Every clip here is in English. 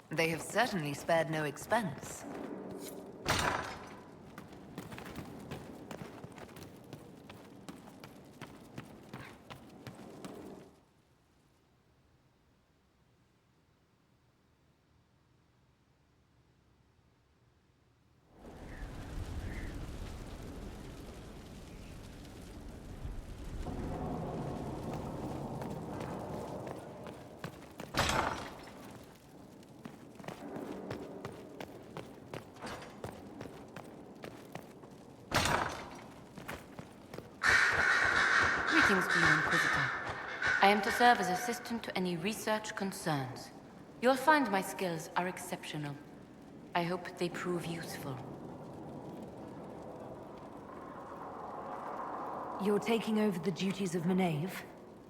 They have certainly spared no expense. Greetings to you, Inquisitor. I am to serve as assistant to any research concerns. You'll find my skills are exceptional. I hope they prove useful. You're taking over the duties of Maeve?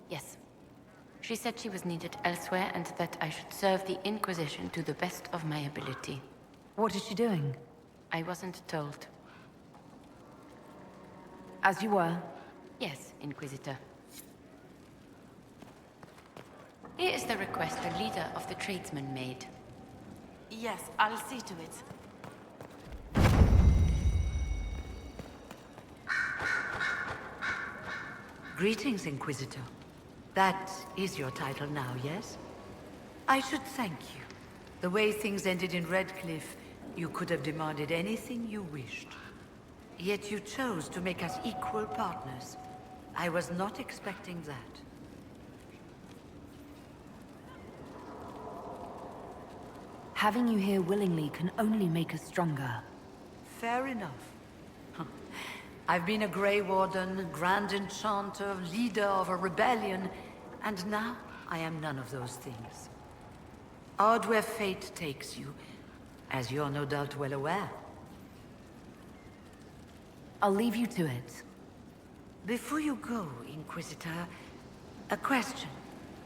Yes. She said she was needed elsewhere and that I should serve the Inquisition to the best of my ability. What is she doing? I wasn't told. As you were? Yes, Inquisitor. Here is the request the leader of the tradesmen made. Yes, I'll see to it. Greetings, Inquisitor. That is your title now, yes? I should thank you. The way things ended in Redcliffe, you could have demanded anything you wished. Yet you chose to make us equal partners. I was not expecting that. Having you here willingly can only make us stronger. Fair enough. I've been a Grey Warden, Grand Enchanter, leader of a rebellion, and now I am none of those things. Odd where fate takes you, as you're no doubt well aware. I'll leave you to it. Before you go, Inquisitor, a question.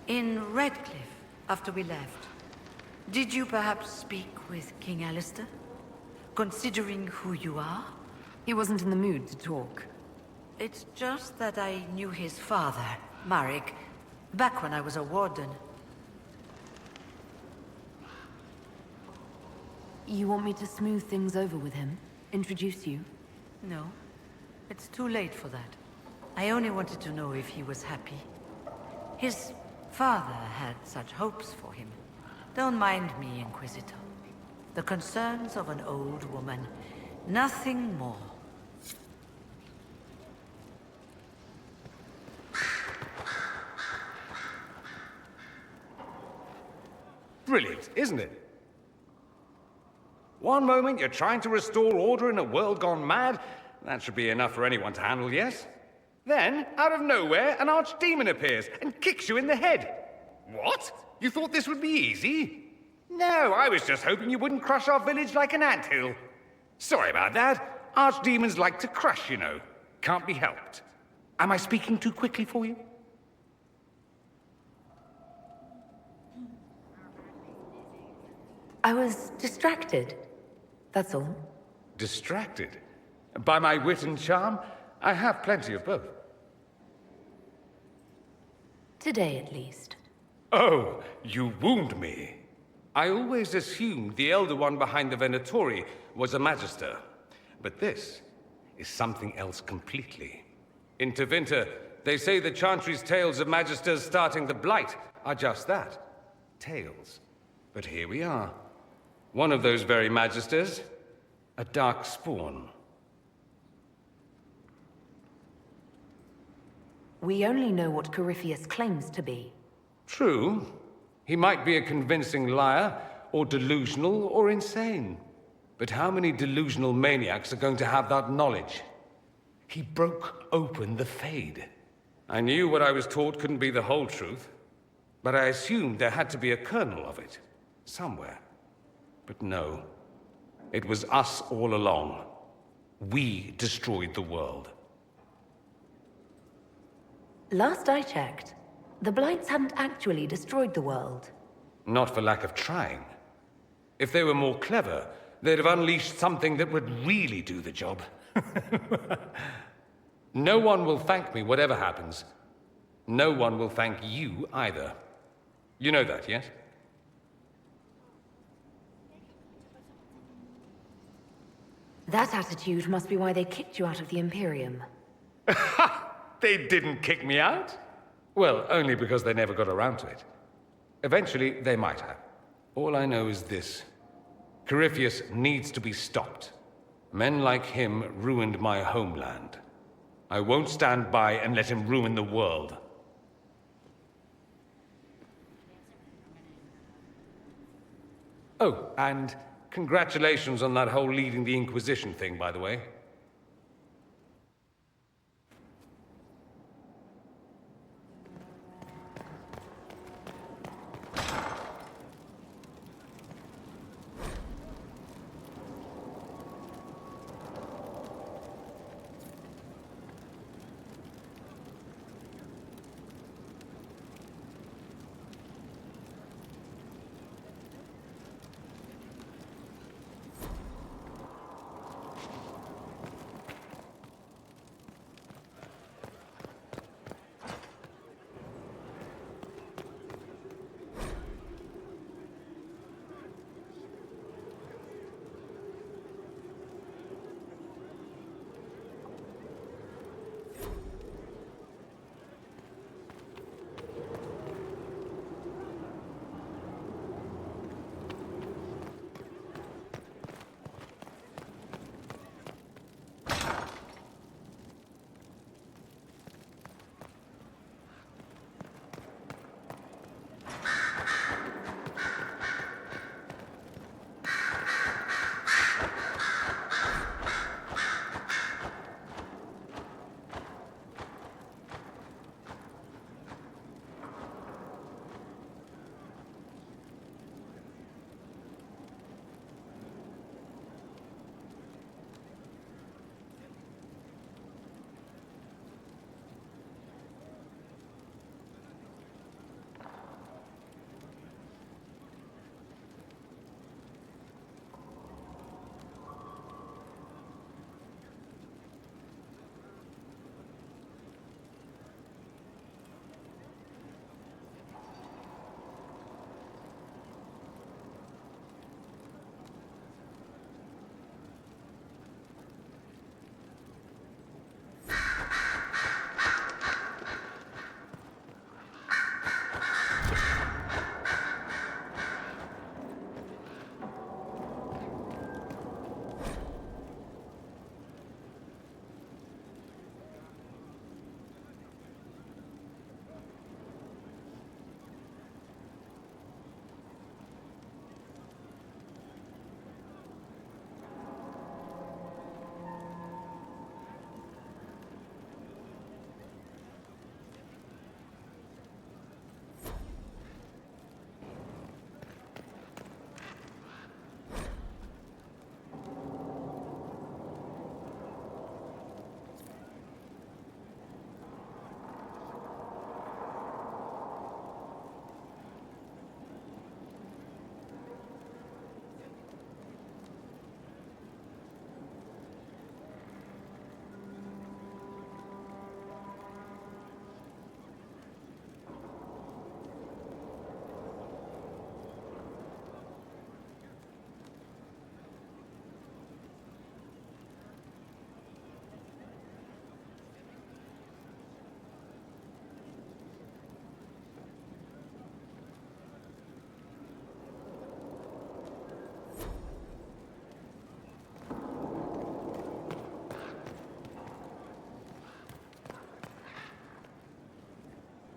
In Redcliffe, after we left, did you perhaps speak with King Alistair? Considering who you are? He wasn't in the mood to talk. It's just that I knew his father, Marek, back when I was a warden. You want me to smooth things over with him? Introduce you? No, it's too late for that. I only wanted to know if he was happy. His father had such hopes for him. Don't mind me, Inquisitor. The concerns of an old woman. Nothing more. Brilliant, isn't it? One moment you're trying to restore order in a world gone mad. That should be enough for anyone to handle, yes? Then, out of nowhere, an archdemon appears and kicks you in the head. What? You thought this would be easy? No, I was just hoping you wouldn't crush our village like an anthill. Sorry about that. Archdemons like to crush, you know. Can't be helped. Am I speaking too quickly for you? I was distracted. That's all. Distracted? By my wit and charm? I have plenty of both. Today, at least. Oh, you wound me. I always assumed the Elder One behind the Venatori was a Magister. But this is something else completely. In Tevinter, they say the Chantry's tales of Magisters starting the Blight are just that. Tales. But here we are. One of those very Magisters. A dark spawn. We only know what Corypheus claims to be. True. He might be a convincing liar, or delusional, or insane. But how many delusional maniacs are going to have that knowledge? He broke open the Fade. I knew what I was taught couldn't be the whole truth, but I assumed there had to be a kernel of it, somewhere. But no. It was us all along. We destroyed the world. Last I checked, the Blights hadn't actually destroyed the world. Not for lack of trying. If they were more clever, they'd have unleashed something that would really do the job. No one will thank me, whatever happens. No one will thank you either. You know that, yes? That attitude must be why they kicked you out of the Imperium. They didn't kick me out? Well, only because they never got around to it. Eventually, they might have. All I know is this. Corypheus needs to be stopped. Men like him ruined my homeland. I won't stand by and let him ruin the world. Oh, and congratulations on that whole leading the Inquisition thing, by the way.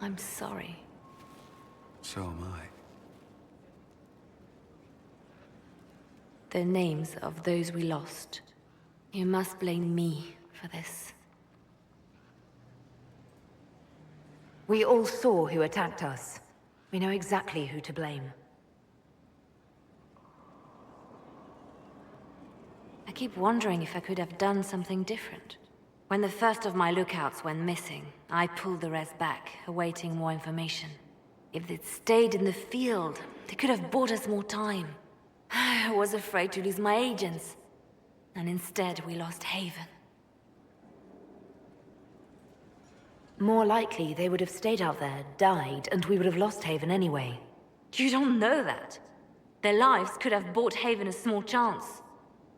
I'm sorry. So am I. The names of those we lost. You must blame me for this. We all saw who attacked us. We know exactly who to blame. I keep wondering if I could have done something different. When the first of my lookouts went missing, I pulled the rest back, awaiting more information. If they'd stayed in the field, they could have bought us more time. I was afraid to lose my agents. And instead, we lost Haven. More likely, they would have stayed out there, died, and we would have lost Haven anyway. You don't know that. Their lives could have bought Haven a small chance.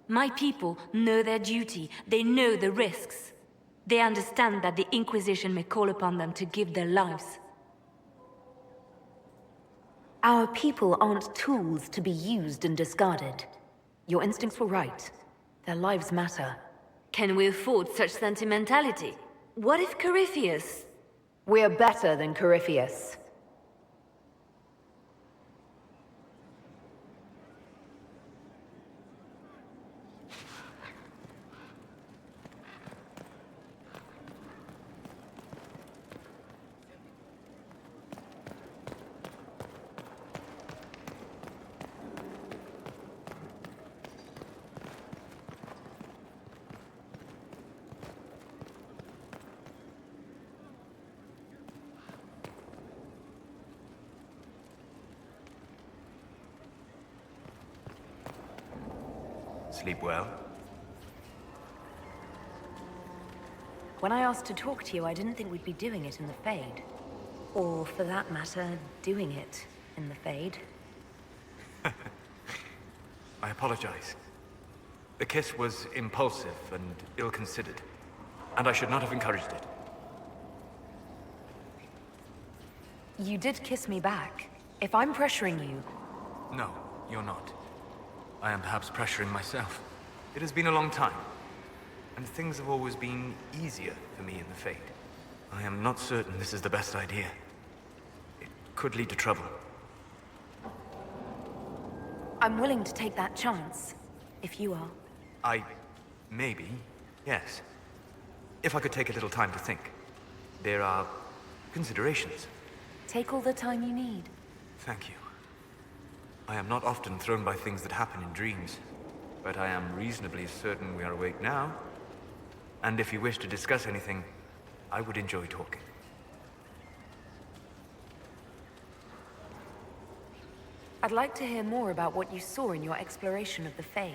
My people know their duty. They know the risks. They understand that the Inquisition may call upon them to give their lives. Our people aren't tools to be used and discarded. Your instincts were right. Their lives matter. Can we afford such sentimentality? What if Corypheus... We're better than Corypheus. Sleep well? When I asked to talk to you, I didn't think we'd be doing it in the Fade. Or, for that matter, doing it in the Fade. I apologize. The kiss was impulsive and ill-considered, and I should not have encouraged it. You did kiss me back. If I'm pressuring you... No, you're not. I am perhaps pressuring myself. It has been a long time, and things have always been easier for me in the Fade. I am not certain this is the best idea. It could lead to trouble. I'm willing to take that chance, if you are. Maybe, yes. If I could take a little time to think. There are considerations. Take all the time you need. Thank you. I am not often thrown by things that happen in dreams, but I am reasonably certain we are awake now. And if you wish to discuss anything, I would enjoy talking. I'd like to hear more about what you saw in your exploration of the Fade.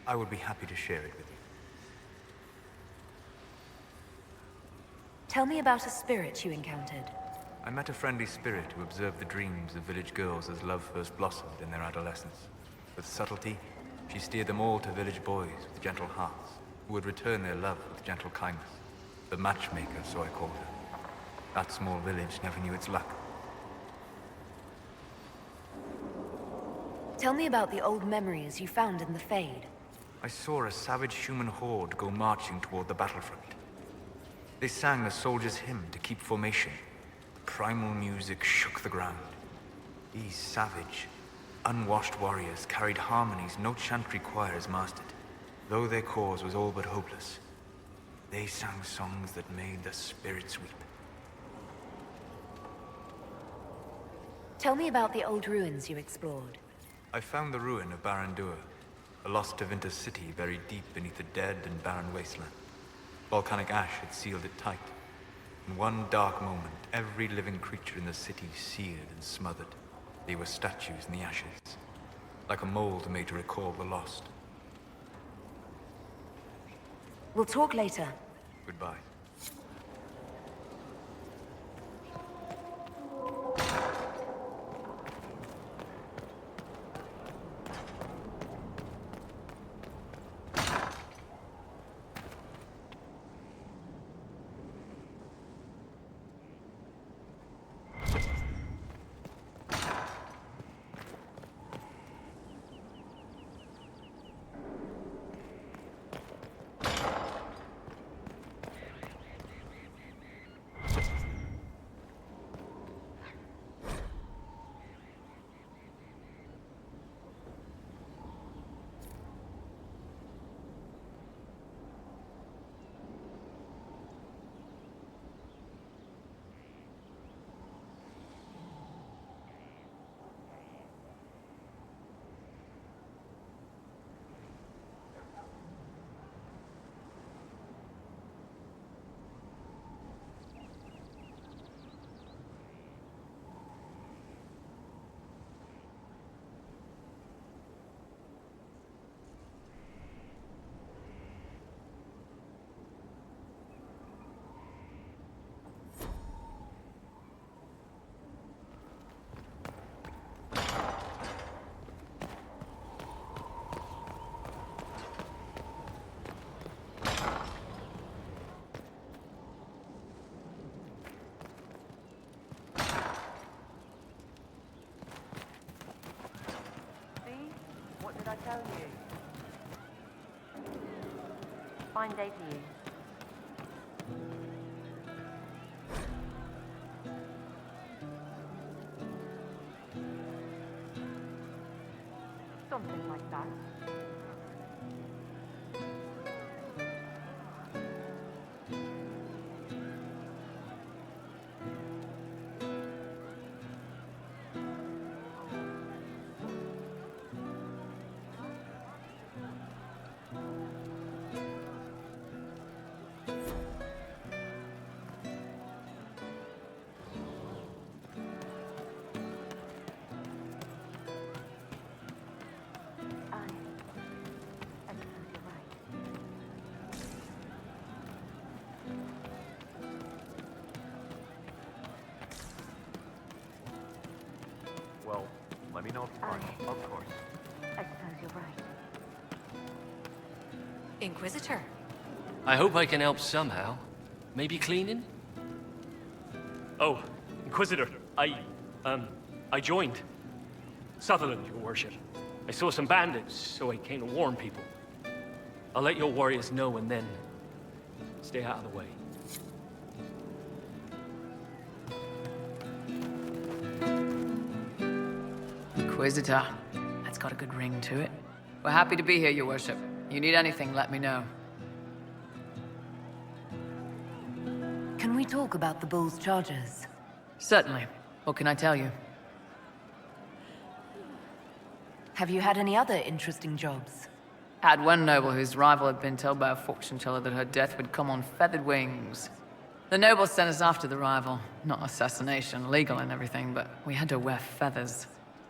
I would be happy to share it with you. Tell me about a spirit you encountered. I met a friendly spirit who observed the dreams of village girls as love first blossomed in their adolescence. With subtlety, she steered them all to village boys with gentle hearts, who would return their love with gentle kindness. The matchmaker, so I called her. That small village never knew its luck. Tell me about the old memories you found in the Fade. I saw a savage human horde go marching toward the battlefront. They sang a soldier's hymn to keep formation. Primal music shook the ground. These savage, unwashed warriors carried harmonies no chantry choirs mastered. Though their cause was all but hopeless, they sang songs that made the spirits weep. Tell me about the old ruins you explored. I found the ruin of Barandur, a lost Tevinter city buried deep beneath a dead and barren wasteland. Volcanic ash had sealed it tight. In one dark moment, every living creature in the city seared and smothered. They were statues in the ashes, like a mold made to recall the lost. We'll talk later. Goodbye. I tell you? Fine day to you. Something like that. Well, let me know if you find it. Of course. I suppose you're right. Inquisitor. I hope I can help somehow. Maybe cleaning? Oh, Inquisitor, I joined. Sutherland, your worship. I saw some bandits, so I came to warn people. I'll let your warriors know and then stay out of the way. Inquisitor. That's got a good ring to it. We're happy to be here, your worship. You need anything, let me know. Can we talk about the Bull's charges? Certainly. What can I tell you? Have you had any other interesting jobs? Had one noble whose rival had been told by a fortune teller that her death would come on feathered wings. The noble sent us after the rival. Not assassination, legal and everything, but we had to wear feathers.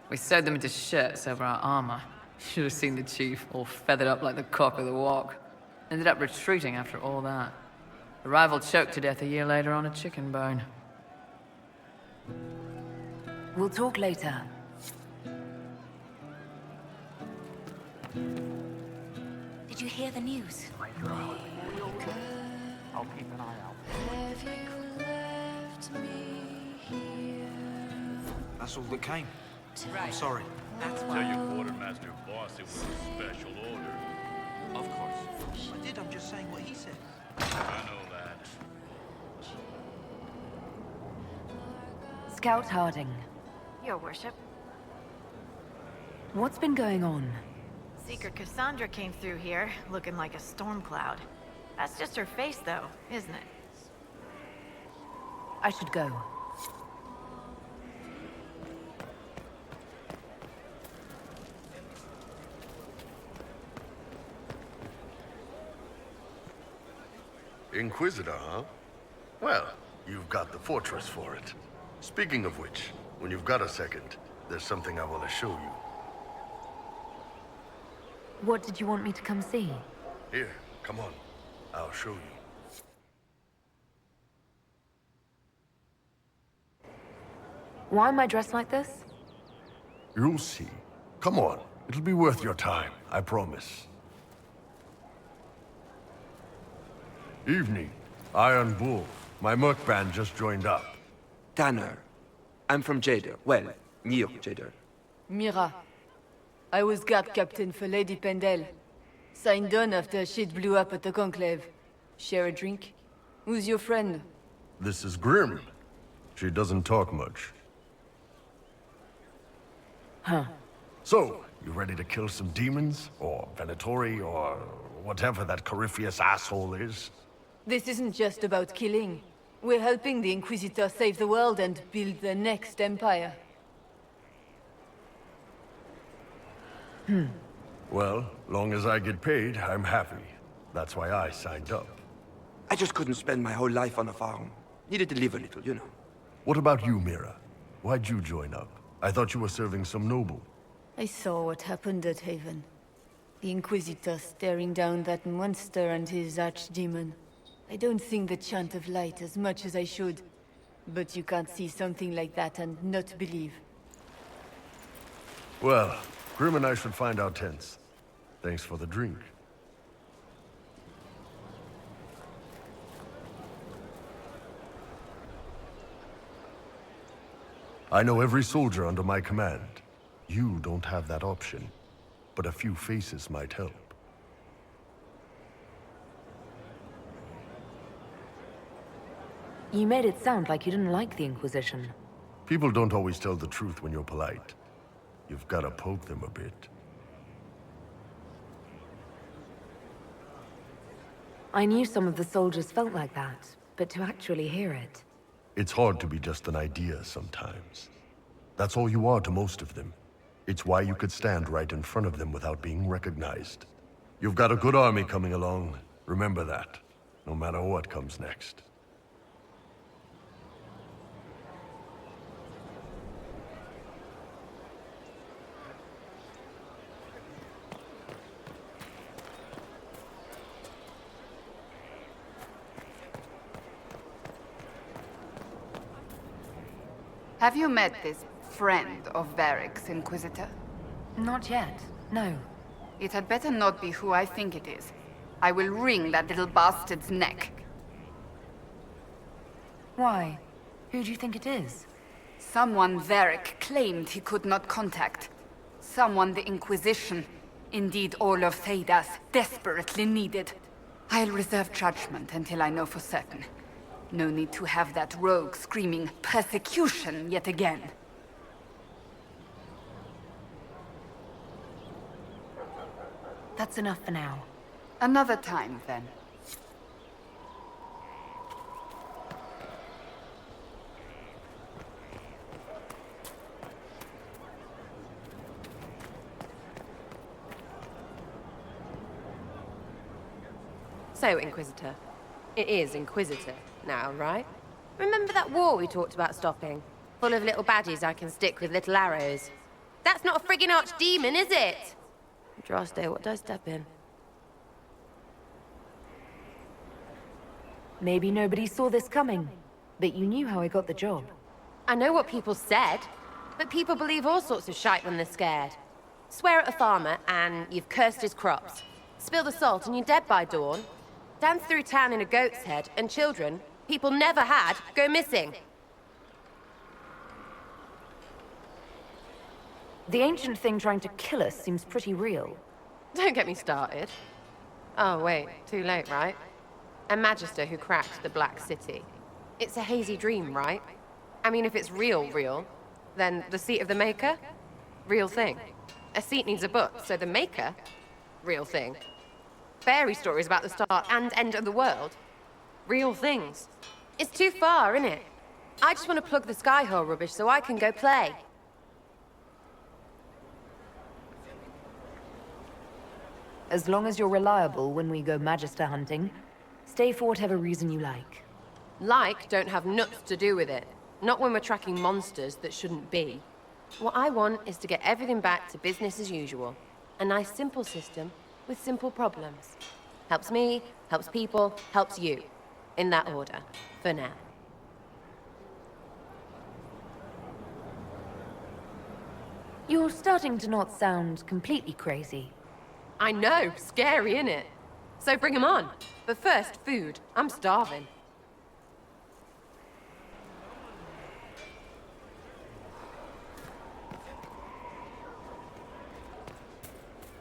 We sewed them into shirts over our armor. Should have seen the chief, all feathered up like the cock of the walk. Ended up retreating after all that. The rival choked to death a year later on a chicken bone. We'll talk later. Did you hear the news? I'll keep an eye out. That's all that came. I'm sorry. Tell your quartermaster boss it was a special order. Of course. I did, I'm just saying what he said. I know that. Scout Harding, Your worship. what's been going on? Seeker Cassandra came through here, looking like a storm cloud. That's just her face, though, isn't it? I should go. Inquisitor, huh? Well, you've got the fortress for it. Speaking of which, when you've got a second, there's something I want to show you. What did you want me to come see? Here, come on. I'll show you. Why am I dressed like this? You'll see. Come on. It'll be worth your time, I promise. Evening. Iron Bull. My merc band just joined up. Tanner. I'm from Jader. Well, near Jader. Mira. I was guard captain for Lady Pendel. Signed on after shit blew up at the Conclave. Share a drink? Who's your friend? This is Grim. She doesn't talk much. Huh. So, you ready to kill some demons? Or Venatori, or whatever that Corypheus asshole is? This isn't just about killing. We're helping the Inquisitor save the world and build the next empire. Well, long as I get paid, I'm happy. That's why I signed up. I just couldn't spend my whole life on a farm. Needed to live a little, you know. What about you, Mira? Why'd you join up? I thought you were serving some noble. I saw what happened at Haven. The Inquisitor staring down that monster and his archdemon. I don't sing the chant of light as much as I should. But you can't see something like that and not believe. Well, Grim and I should find our tents. Thanks for the drink. I know every soldier under my command. You don't have that option. but a few faces might help. You made it sound like you didn't like the Inquisition. People don't always tell the truth when you're polite. You've got to poke them a bit. I knew some of the soldiers felt like that, but to actually hear it... It's hard to be just an idea sometimes. That's all you are to most of them. It's why you could stand right in front of them without being recognized. You've got a good army coming along. Remember that, no matter what comes next. Have you met this friend of Varric's, Inquisitor? Not yet, no. It had better not be who I think it is. I will wring that little bastard's neck. Why? Who do you think it is? Someone Varric claimed he could not contact. Someone the Inquisition, indeed all of Thedas, desperately needed. I'll reserve judgment until I know for certain. No need to have that rogue screaming persecution yet again. That's enough for now. Another time, then. So, Inquisitor. It is Inquisitor now, right? Remember that war we talked about stopping? Full of little baddies I can stick with little arrows. That's not a friggin' archdemon, is it? Droste, what do I step in? Maybe nobody saw this coming, but you knew how I got the job. I know what people said, but people believe all sorts of shite when they're scared. Swear at a farmer and you've cursed his crops. Spill the salt and you're dead by dawn. Dance through town in a goat's head and children people never had go missing. The ancient thing trying to kill us seems pretty real. Don't get me started. Oh wait, too late, right? A Magister who cracked the Black City. It's a hazy dream, right? I mean, if it's real, then the seat of the Maker? Real thing. A seat needs a book, so the Maker? Real thing. Fairy stories about the start and end of the world? Real things. It's too far, innit? I just want to plug the Skyhold rubbish so I can go play. As long as you're reliable when we go Magister hunting, stay for whatever reason you like. Like don't have nuts to do with it. Not when we're tracking monsters that shouldn't be. What I want is to get everything back to business as usual. A nice simple system with simple problems. Helps me, helps people, helps you. In that order, for now. You're starting to not sound completely crazy. I know, scary, innit? So bring 'em on. But first, food. I'm starving.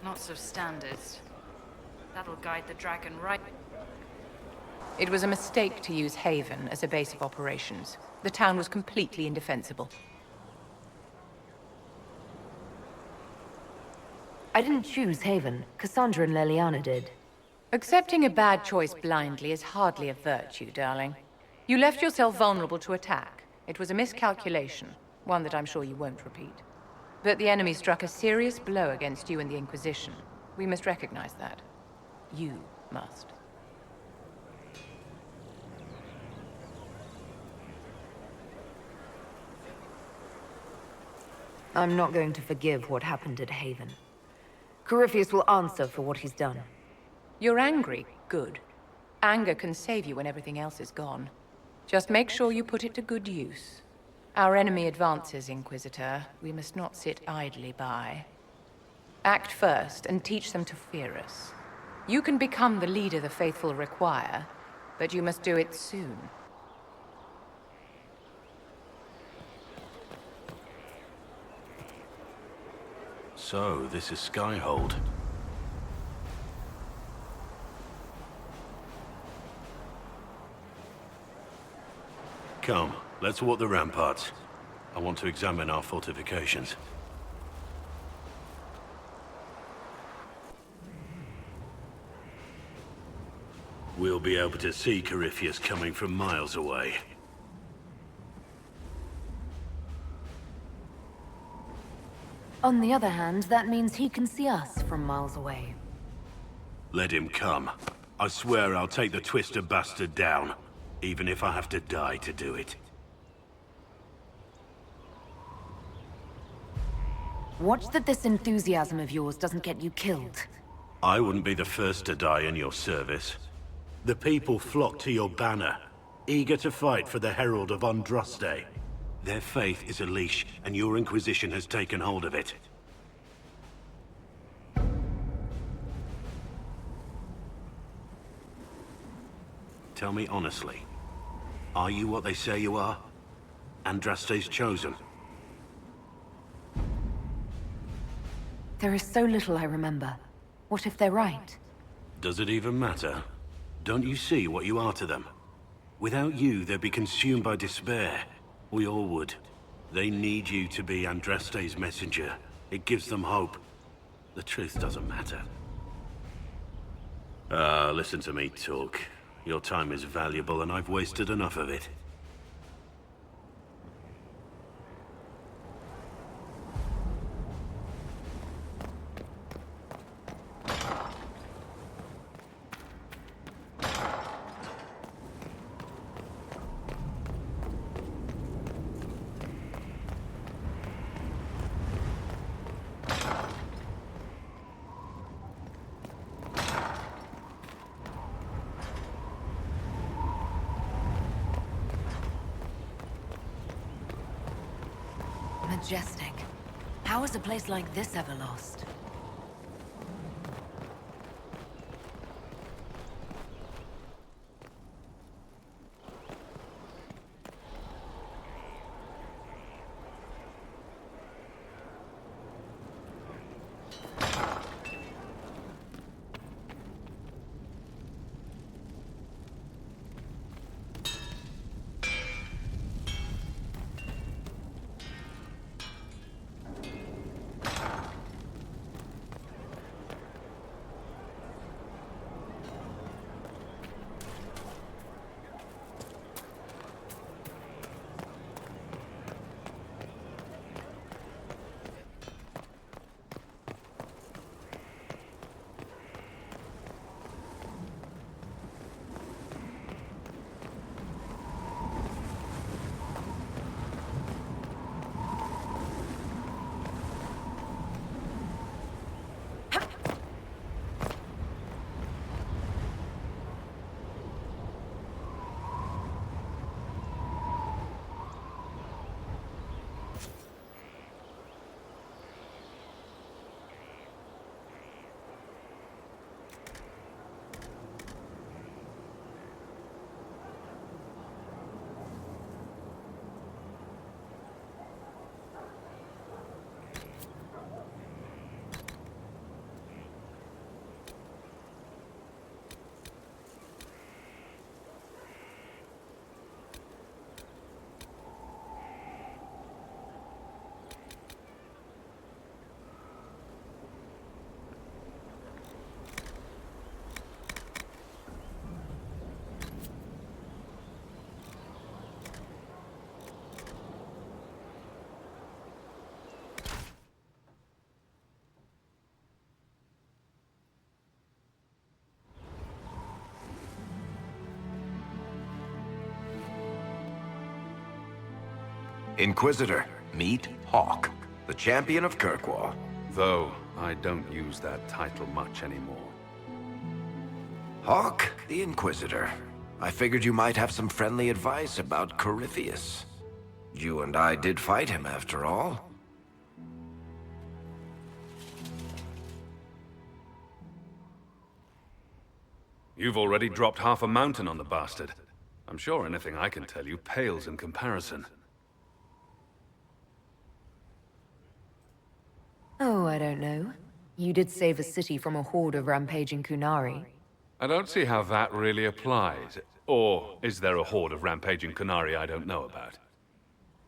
Not so standard. That'll guide the dragon right. It was a mistake to use Haven as a base of operations. The town was completely indefensible. I didn't choose Haven. Cassandra and Leliana did. Accepting a bad choice blindly is hardly a virtue, darling. You left yourself vulnerable to attack. It was a miscalculation, one that I'm sure you won't repeat. But the enemy struck a serious blow against you and the Inquisition. We must recognize that. You must. I'm not going to forgive what happened at Haven. Corypheus will answer for what he's done. You're angry. Good. Anger can save you when everything else is gone. Just make sure you put it to good use. Our enemy advances, Inquisitor. We must not sit idly by. Act first and teach them to fear us. You can become the leader the faithful require, but you must do it soon. So, this is Skyhold. Come, let's walk the ramparts. I want to examine our fortifications. We'll be able to see Corypheus coming from miles away. On the other hand, that means he can see us from miles away. Let him come. I swear I'll take the Twister bastard down, even if I have to die to do it. Watch that this enthusiasm of yours doesn't get you killed. I wouldn't be the first to die in your service. The people flock to your banner, eager to fight for the Herald of Andraste. Their faith is a leash, and your Inquisition has taken hold of it. Tell me honestly, are you what they say you are? Andraste's chosen? There is so little I remember. What if they're right? Does it even matter? Don't you see what you are to them? Without you, they'd be consumed by despair. We all would. They need you to be Andraste's messenger. It gives them hope. The truth doesn't matter. Listen to me talk. Your time is valuable and I've wasted enough of it. Majestic. How is a place like this ever lost? Inquisitor, meet Hawk, the champion of Kirkwall. Though, I don't use that title much anymore. Hawk, the Inquisitor. I figured you might have some friendly advice about Corypheus. You and I did fight him, after all. You've already dropped half a mountain on the bastard. I'm sure anything I can tell you pales in comparison. Oh, Oh, I don't know. You did save a city from a horde of rampaging Kunari. I don't see how that really applies. Or is there a horde of rampaging Kunari I don't know about?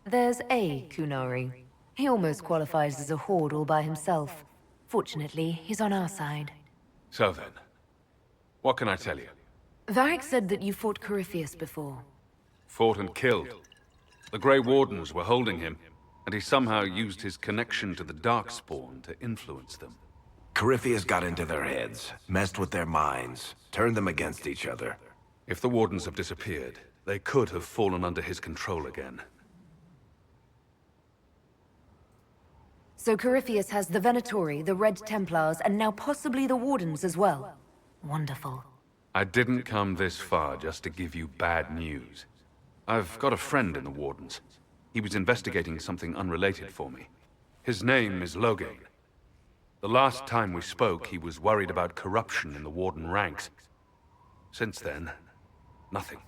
There's a Kunari. He almost qualifies as a horde all by himself. Fortunately, he's on our side. So then, what can I tell you? Varric said that you fought Corypheus before. Fought and killed. The Grey Wardens were holding him, and he somehow used his connection to the Darkspawn to influence them. Corypheus got into their heads, messed with their minds, turned them against each other. If the Wardens have disappeared, they could have fallen under his control again. So Corypheus has the Venatori, the Red Templars, and now possibly the Wardens as well. Wonderful. I didn't come this far just to give you bad news. I've got a friend in the Wardens. He was investigating something unrelated for me. His name is Loghain. The last time we spoke, he was worried about corruption in the Warden ranks. Since then, nothing.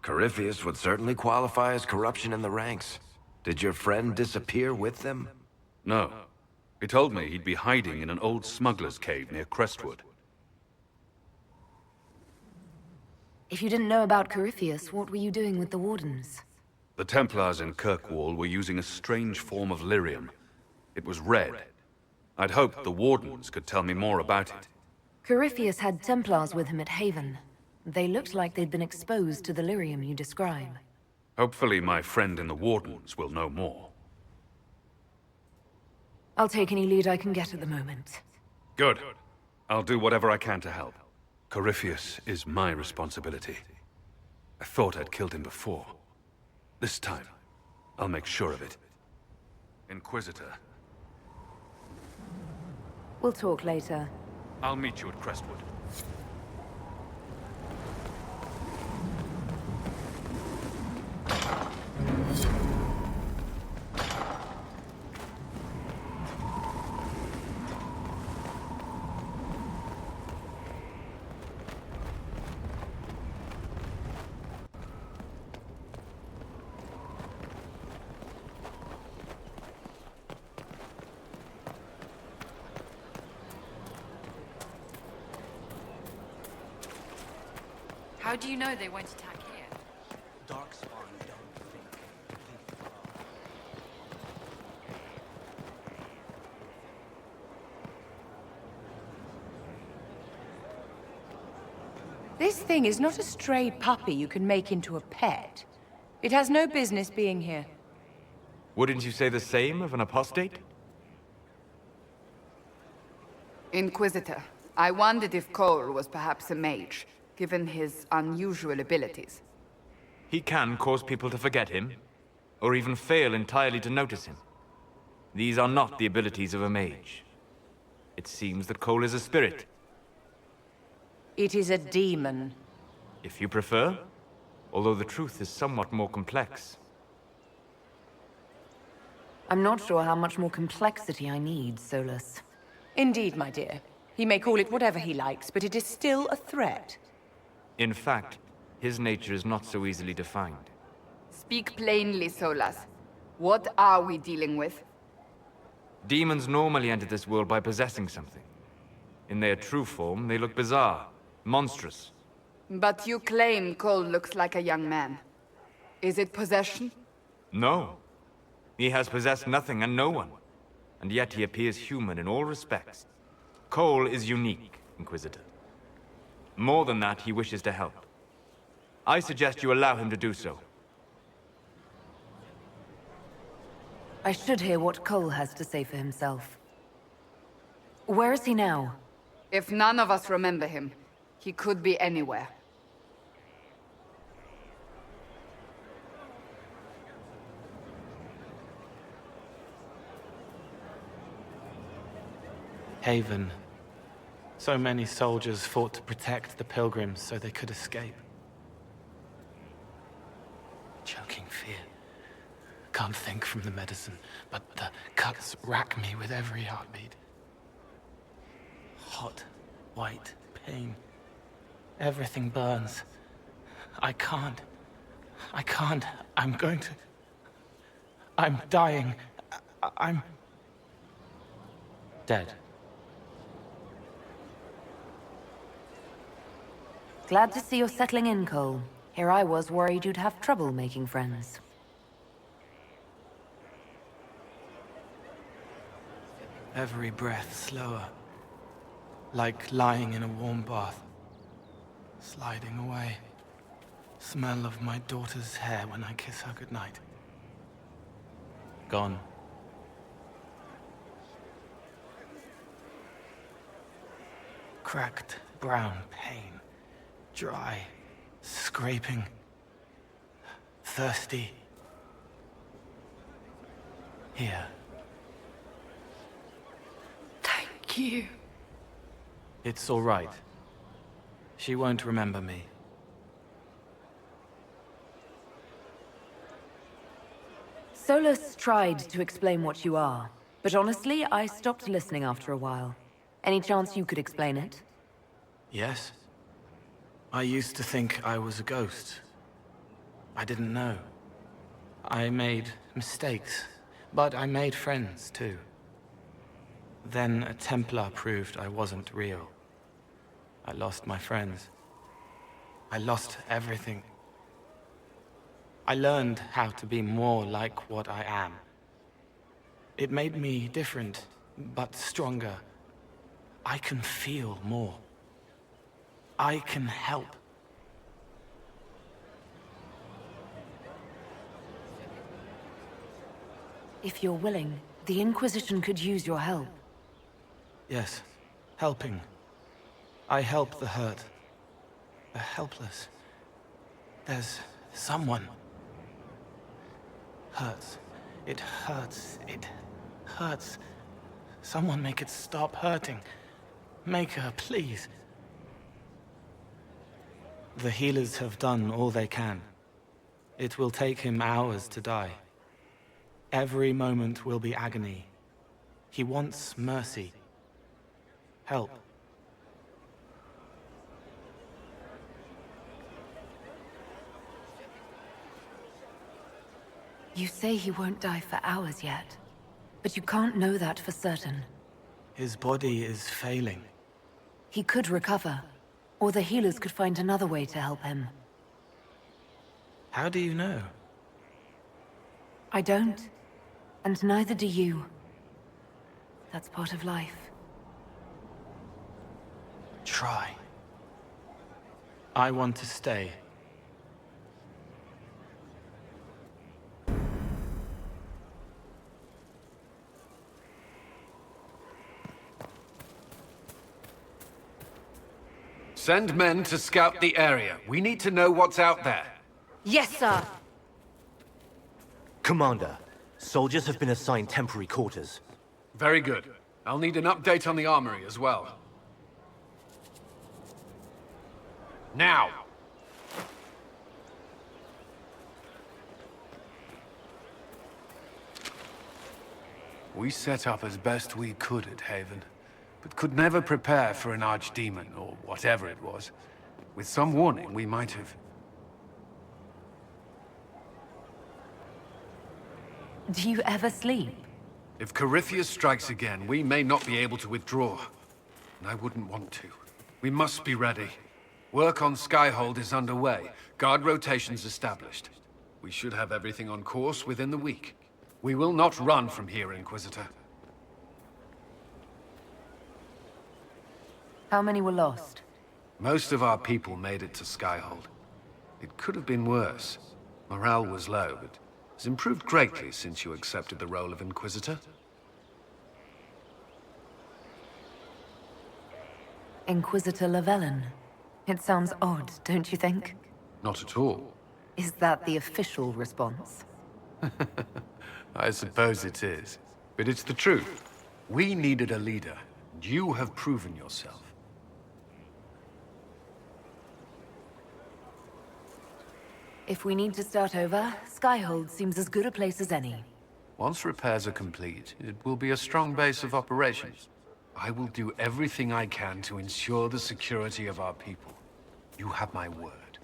Corypheus would certainly qualify as corruption in the ranks. Did your friend disappear with them? No. He told me he'd be hiding in an old smuggler's cave near Crestwood. If you didn't know about Corypheus, what were you doing with the Wardens? The Templars in Kirkwall were using a strange form of lyrium. It was red. I'd hoped the Wardens could tell me more about it. Corypheus had Templars with him at Haven. They looked like they'd been exposed to the lyrium you describe. Hopefully my friend in the Wardens will know more. I'll take any lead I can get at the moment. Good. I'll do whatever I can to help. Corypheus is my responsibility. I thought I'd killed him before. This time, I'll make sure of it. Inquisitor. We'll talk later. I'll meet you at Crestwood. How do you know they won't attack here? Darkspawn don't think. This thing is not a stray puppy you can make into a pet. It has no business being here. Wouldn't you say the same of an apostate? Inquisitor, I wondered if Cole was perhaps a mage, given his unusual abilities. He can cause people to forget him, or even fail entirely to notice him. These are not the abilities of a mage. It seems that Cole is a spirit. It is a demon. If you prefer, although the truth is somewhat more complex. I'm not sure how much more complexity I need, Solus. Indeed, my dear. He may call it whatever he likes, but it is still a threat. In fact, his nature is not so easily defined. Speak plainly, Solas. What are we dealing with? Demons normally enter this world by possessing something. In their true form, they look bizarre, monstrous. But you claim Cole looks like a young man. Is it possession? No. He has possessed nothing and no one. And yet he appears human in all respects. Cole is unique, Inquisitor. More than that, he wishes to help. I suggest you allow him to do so. I should hear what Cole has to say for himself. Where is he now? If none of us remember him, he could be anywhere. Haven. So many soldiers fought to protect the pilgrims so they could escape. Choking fear. Can't think from the medicine, but the cuts rack me with every heartbeat. Hot, white pain. Everything burns. I can't. I'm going to... I'm dying. I'm... Dead. Glad to see you're settling in, Cole. Here I was worried you'd have trouble making friends. Every breath slower. Like lying in a warm bath. Sliding away. Smell of my daughter's hair when I kiss her goodnight. Gone. Cracked brown pain. Dry. Scraping. Thirsty. Here. Thank you. It's all right. She won't remember me. Solus tried to explain what you are, but honestly, I stopped listening after a while. Any chance you could explain it? Yes? I used to think I was a ghost. I didn't know. I made mistakes, but I made friends too. Then a Templar proved I wasn't real. I lost my friends. I lost everything. I learned how to be more like what I am. It made me different, but stronger. I can feel more. I can help. If you're willing, the Inquisition could use your help. Yes, helping. I help the hurt. The helpless. There's someone. Hurts. It hurts. It hurts. Someone make it stop hurting. Make her, please. The healers have done all they can. It will take him hours to die. Every moment will be agony. He wants mercy. Help. You say he won't die for hours yet, but you can't know that for certain. His body is failing. He could recover, or the healers could find another way to help him. How do you know? I don't, and neither do you. That's part of life. Try. I want to stay. Send men to scout the area. We need to know what's out there. Yes, sir. Commander, soldiers have been assigned temporary quarters. Very good. I'll need an update on the armory as well. Now! We set up as best we could at Haven, but could never prepare for an archdemon, or whatever it was. With some warning, we might have... Do you ever sleep? If Corypheus strikes again, we may not be able to withdraw. And I wouldn't want to. We must be ready. Work on Skyhold is underway. Guard rotations established. We should have everything on course within the week. We will not run from here, Inquisitor. How many were lost? Most of our people made it to Skyhold. It could have been worse. Morale was low, but has improved greatly since you accepted the role of Inquisitor. Inquisitor Llewellyn. It sounds odd, don't you think? Not at all. Is that the official response? I suppose it is. But it's the truth. We needed a leader, and you have proven yourself. If we need to start over, Skyhold seems as good a place as any. Once repairs are complete, it will be a strong base of operations. I will do everything I can to ensure the security of our people. You have my word.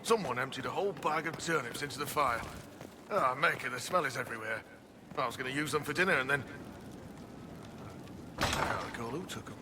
Someone emptied a whole bag of turnips into the fire. Ah, Maker, the smell is everywhere. I was gonna use them for dinner and then... I can't recall who took them.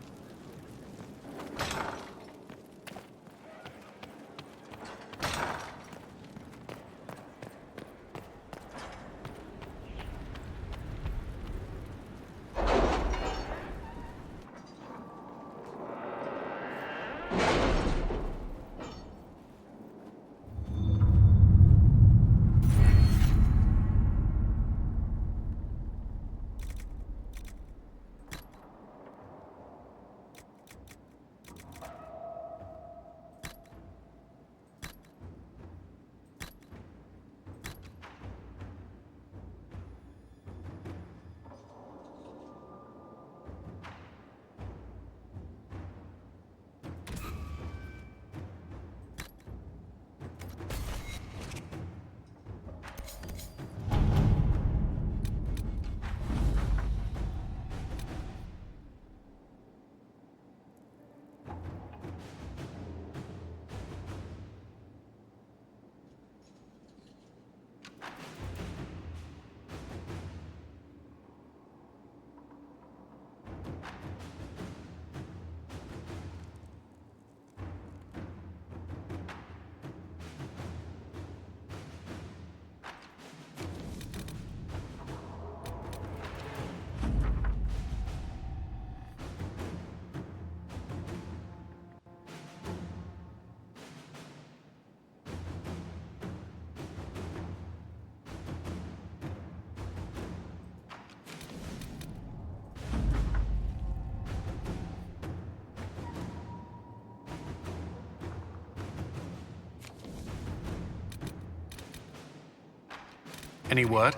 Any word?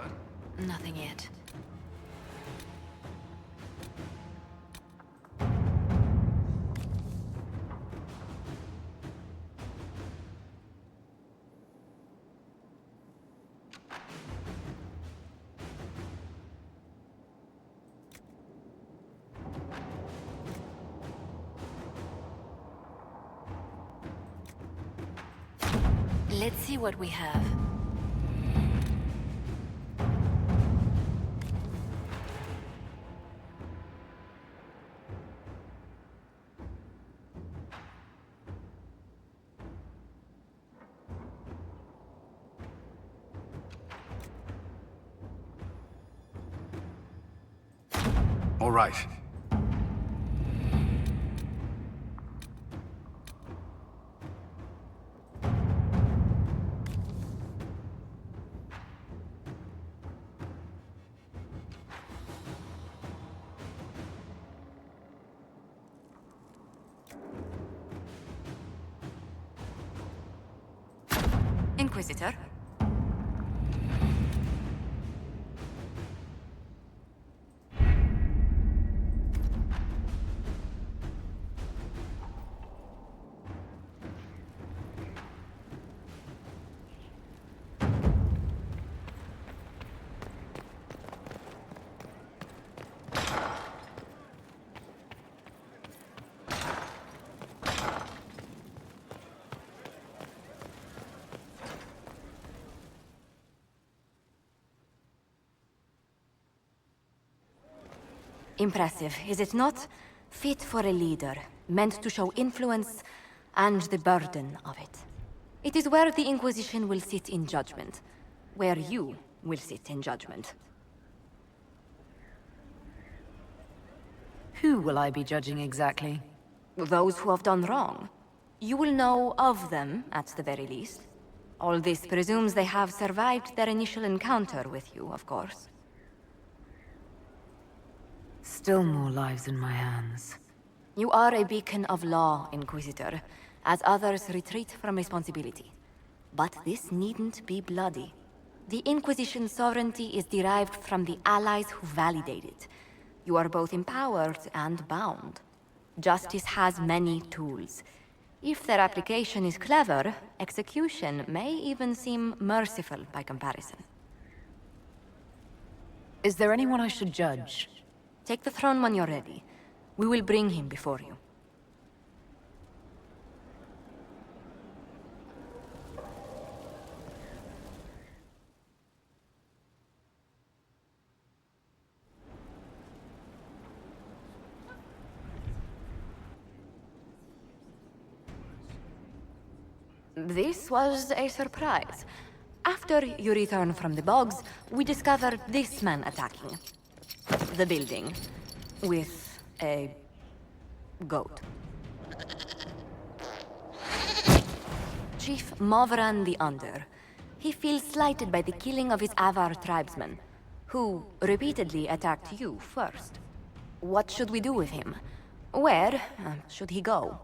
Nothing yet. Let's see what we have. All right. Inquisitor? Impressive, is it not? Fit for a leader, meant to show influence and the burden of it. It is where the Inquisition will sit in judgment, where you will sit in judgment. Who will I be judging exactly? Those who have done wrong. You will know of them, at the very least. All this presumes they have survived their initial encounter with you, of course. Still more lives in my hands. You are a beacon of law, Inquisitor, as others retreat from responsibility. But this needn't be bloody. The Inquisition's sovereignty is derived from the allies who validate it. You are both empowered and bound. Justice has many tools. If their application is clever, execution may even seem merciful by comparison. Is there anyone I should judge? Take the throne when you're ready. We will bring him before you. This was a surprise. After you return from the bogs, we discovered this man attacking the building with a goat. Chief Movran the Under. He feels slighted by the killing of his Avar tribesmen, who repeatedly attacked you first. What should we do with him? Where should he go?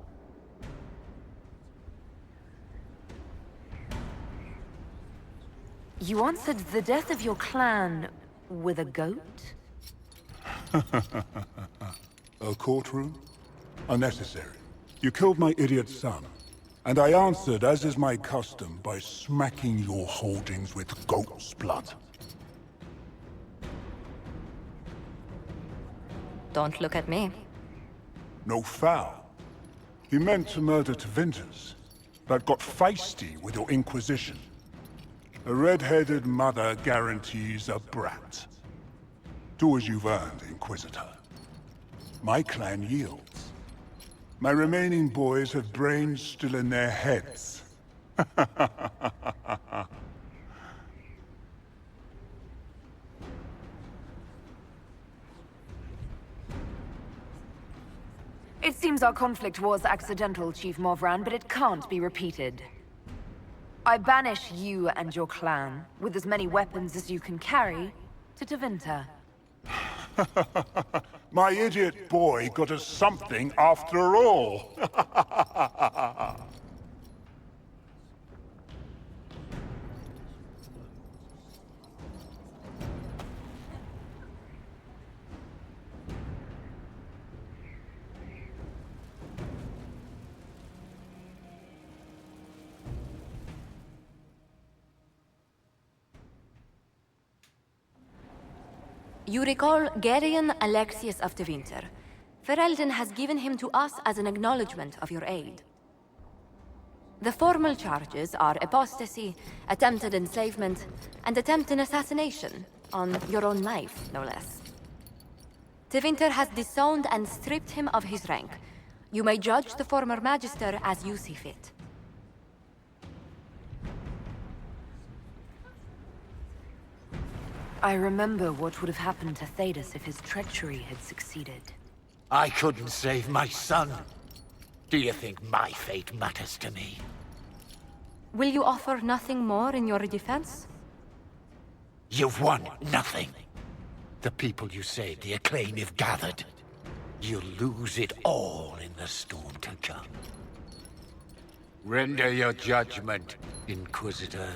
You answered the death of your clan with a goat? A courtroom? Unnecessary. You killed my idiot son, and I answered, as is my custom, by smacking your holdings with goat's blood. Don't look at me. No foul. You meant to murder Tevinters, but got feisty with your Inquisition. A red-headed mother guarantees a brat. Do as you've earned, Inquisitor. My clan yields. My remaining boys have brains still in their heads. It seems our conflict was accidental, Chief Movran, but it can't be repeated. I banish you and your clan, with as many weapons as you can carry, to Tevinter. My idiot boy got us something after all. You recall Gerion Alexius of Tevinter. Ferelden has given him to us as an acknowledgement of your aid. The formal charges are apostasy, attempted enslavement, and attempted assassination on your own life, no less. Tevinter has disowned and stripped him of his rank. You may judge the former Magister as you see fit. I remember what would have happened to Thedas if his treachery had succeeded. I couldn't save my son. Do you think my fate matters to me? Will you offer nothing more in your defense? You've won nothing. The people you saved, the acclaim you've gathered. You'll lose it all in the storm to come. Render your judgment, Inquisitor.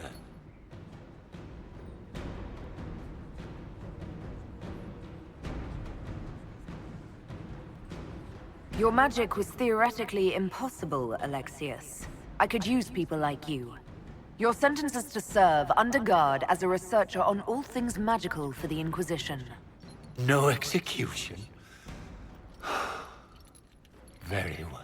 Your magic was theoretically impossible, Alexius. I could use people like you. Your sentence is to serve under guard as a researcher on all things magical for the Inquisition. No execution? Very well.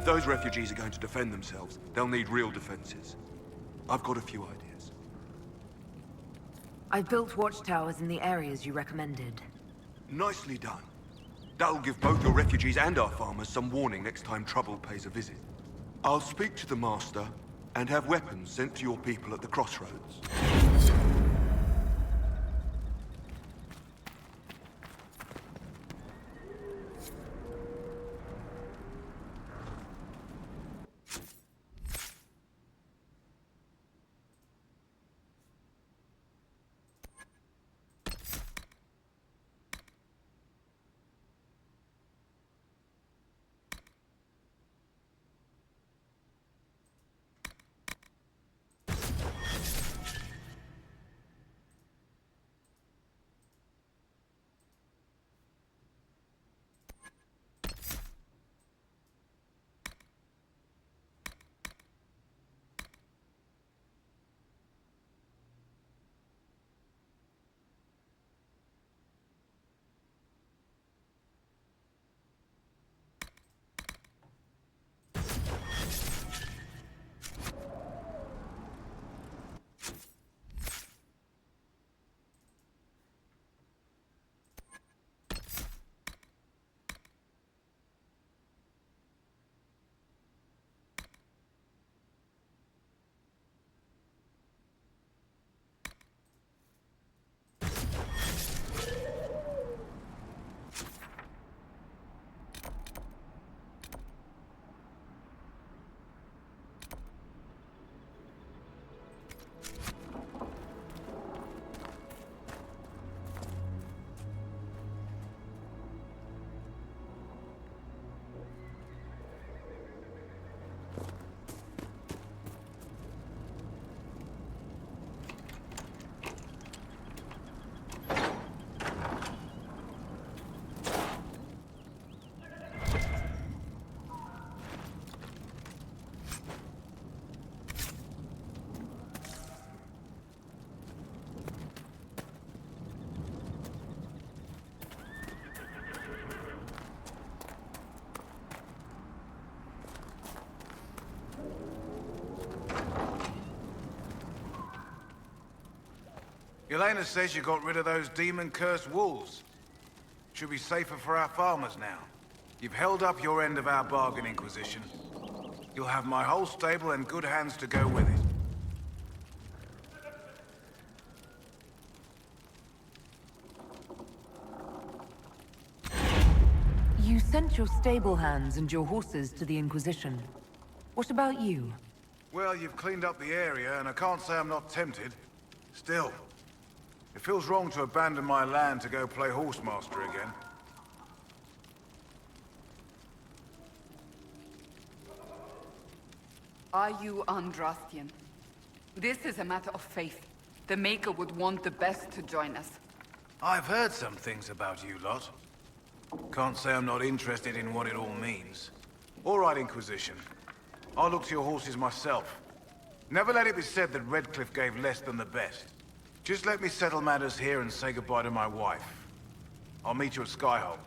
those refugees are going to defend themselves, they'll need real defenses. I've got a few ideas. I built watchtowers in the areas you recommended. Nicely done. That'll give both your refugees and our farmers some warning next time trouble pays a visit. I'll speak to the Master and have weapons sent to your people at the crossroads. Elena says you got rid of those demon-cursed wolves. Should be safer for our farmers now. You've held up your end of our bargain, Inquisition. You'll have my whole stable and good hands to go with it. You sent your stable hands and your horses to the Inquisition. What about you? Well, you've cleaned up the area, and I can't say I'm not tempted. Still, it feels wrong to abandon my land to go play horsemaster again. Are you Andrastian? This is a matter of faith. The Maker would want the best to join us. I've heard some things about you lot. Can't say I'm not interested in what it all means. All right, Inquisition. I'll look to your horses myself. Never let it be said that Redcliffe gave less than the best. Just let me settle matters here and say goodbye to my wife. I'll meet you at Skyhold.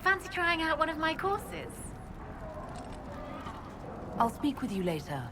Fancy trying out one of my courses? I'll speak with you later.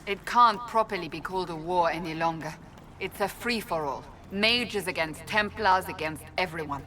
It can't properly be called a war any longer. It's a free-for-all. Mages against Templars against everyone.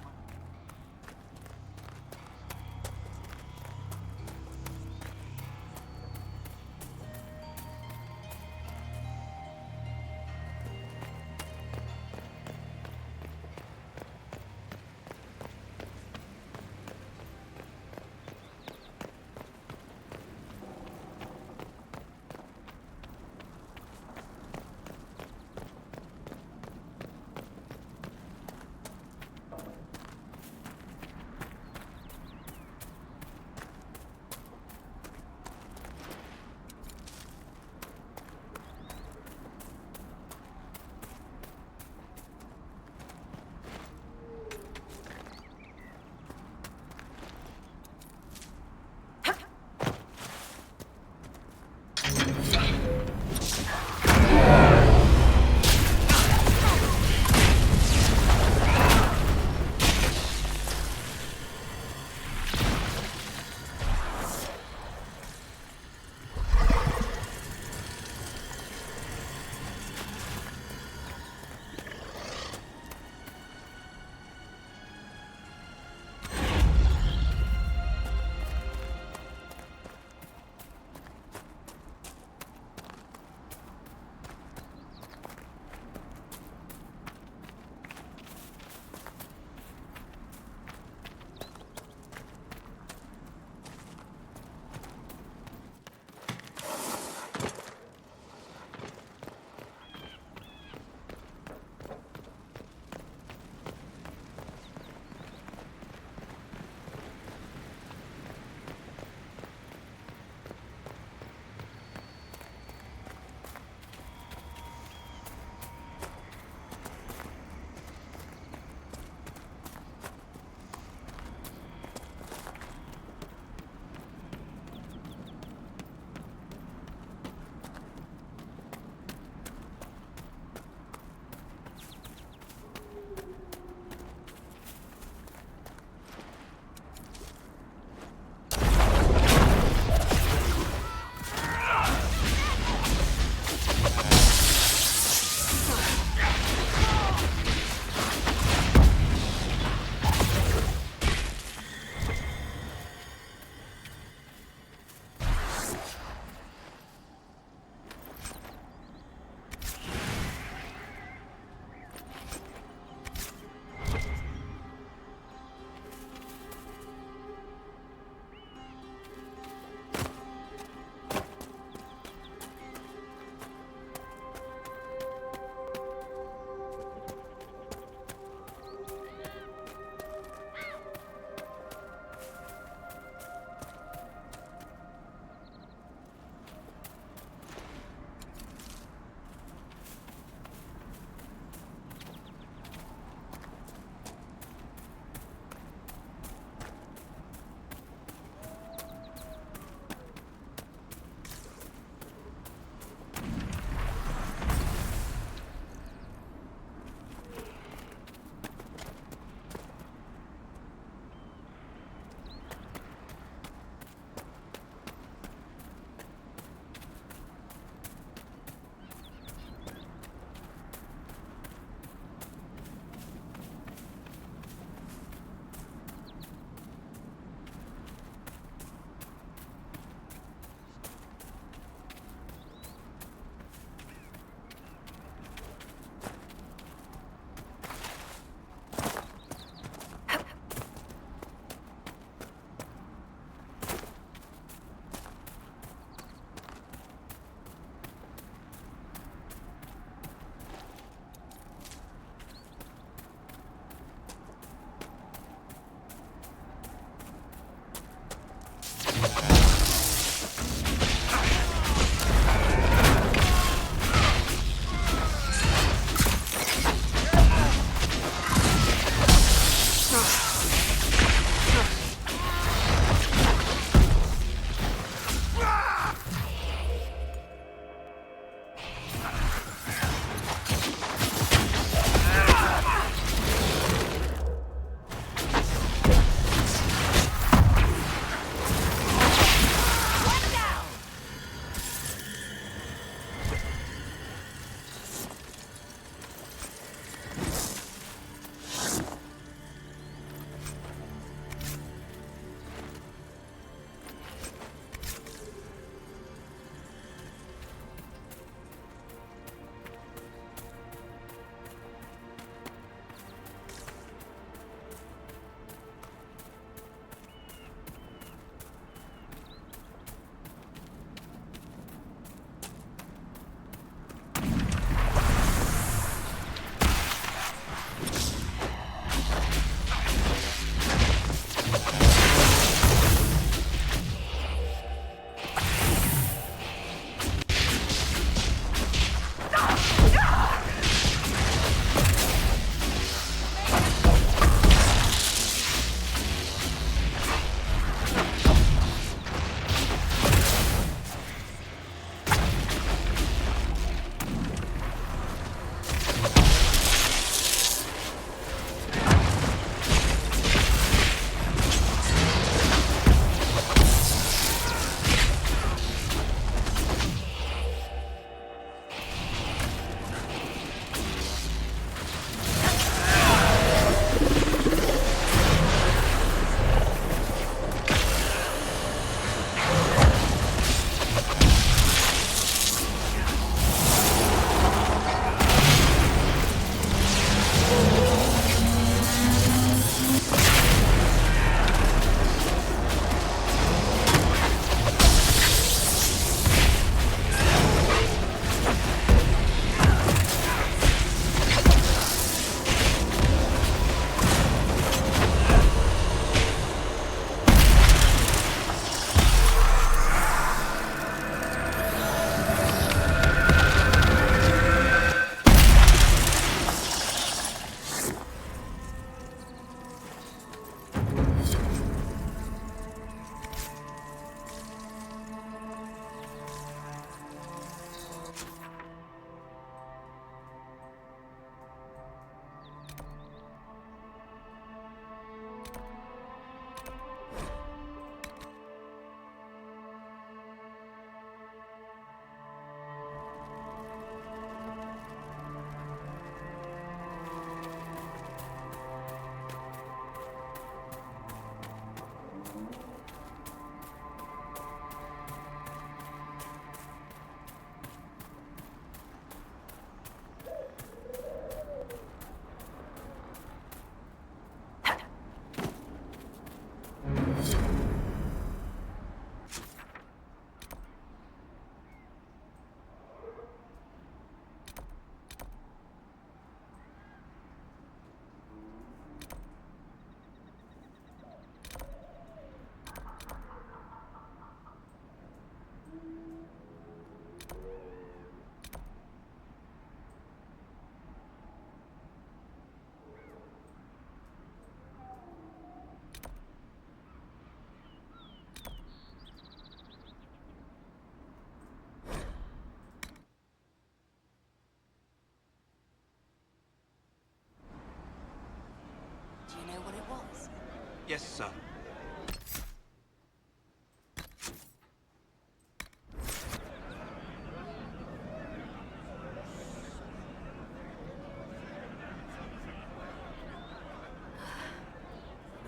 Yes, sir.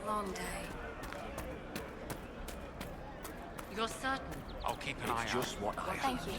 Long day. You're certain? I'll keep an eye out. It's just what I Thank you.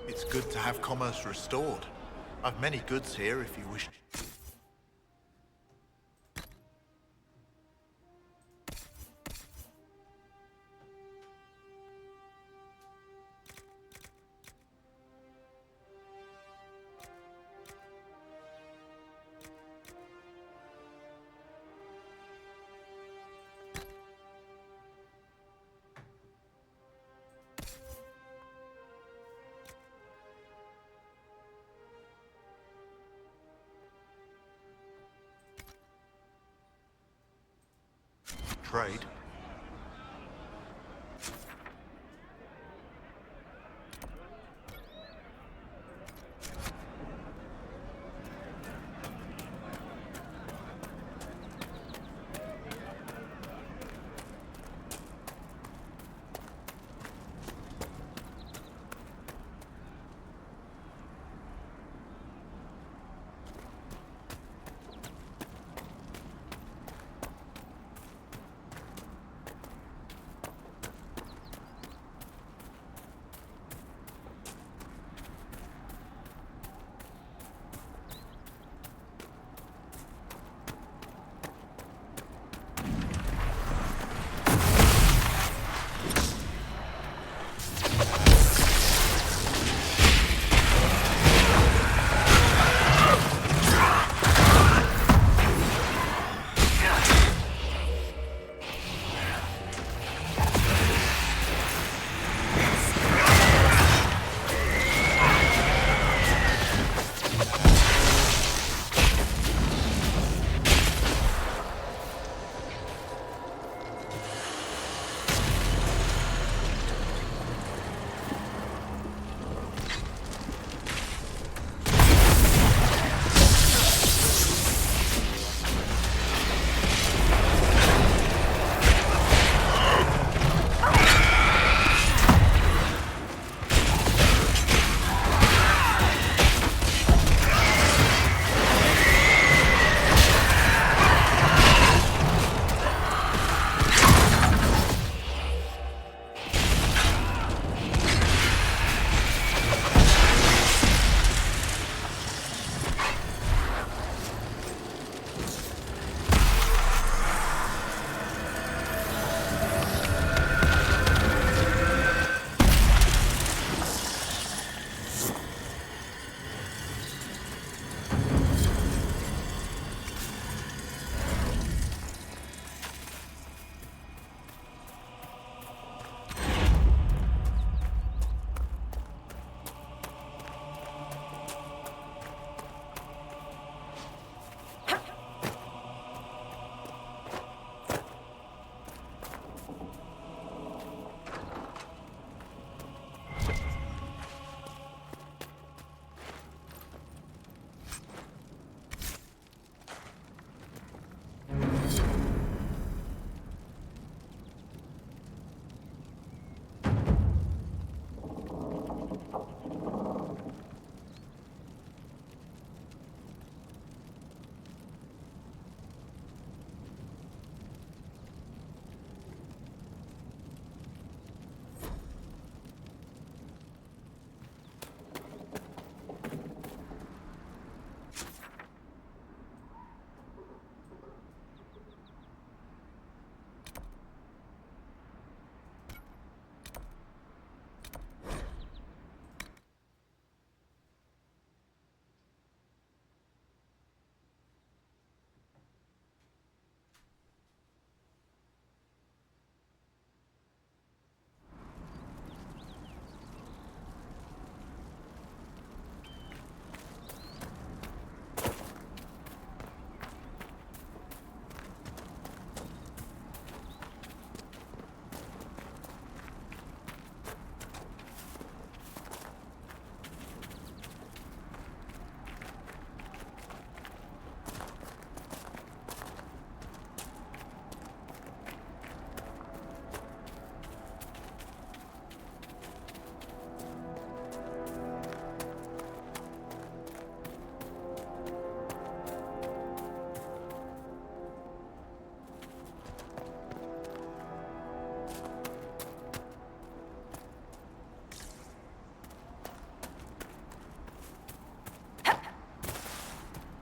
It's good to have commerce restored. I've many goods here if you wish. Trade?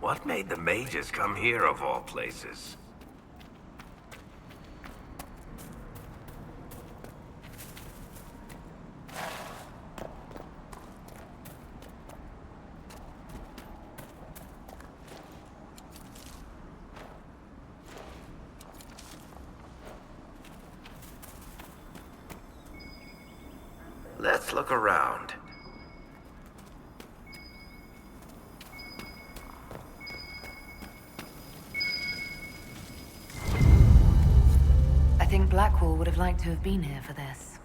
What made the mages come here of all places? Let's look around. I think Blackwall would have liked to have been here for this.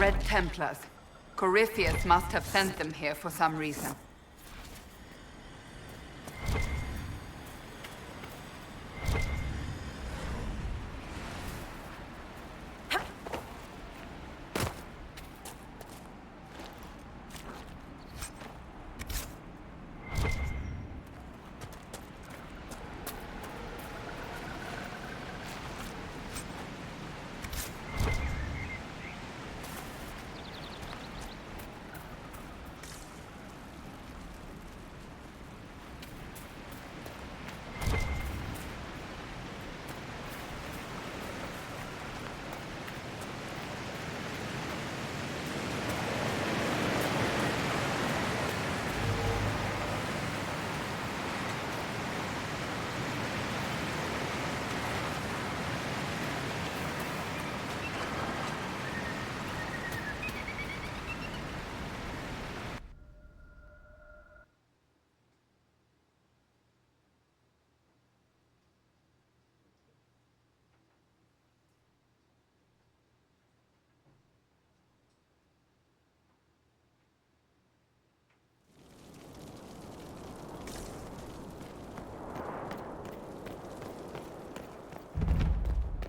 Red Templars. Corypheus must have sent them here for some reason.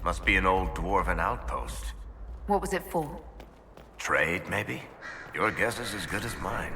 Must be an old dwarven outpost. What was it for? Trade, maybe? Your guess is as good as mine.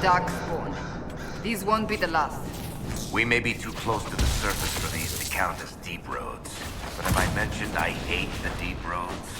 Darkspawn. These won't be the last. We may be too close to the surface for these to count as deep roads. But have I mentioned I hate the deep roads?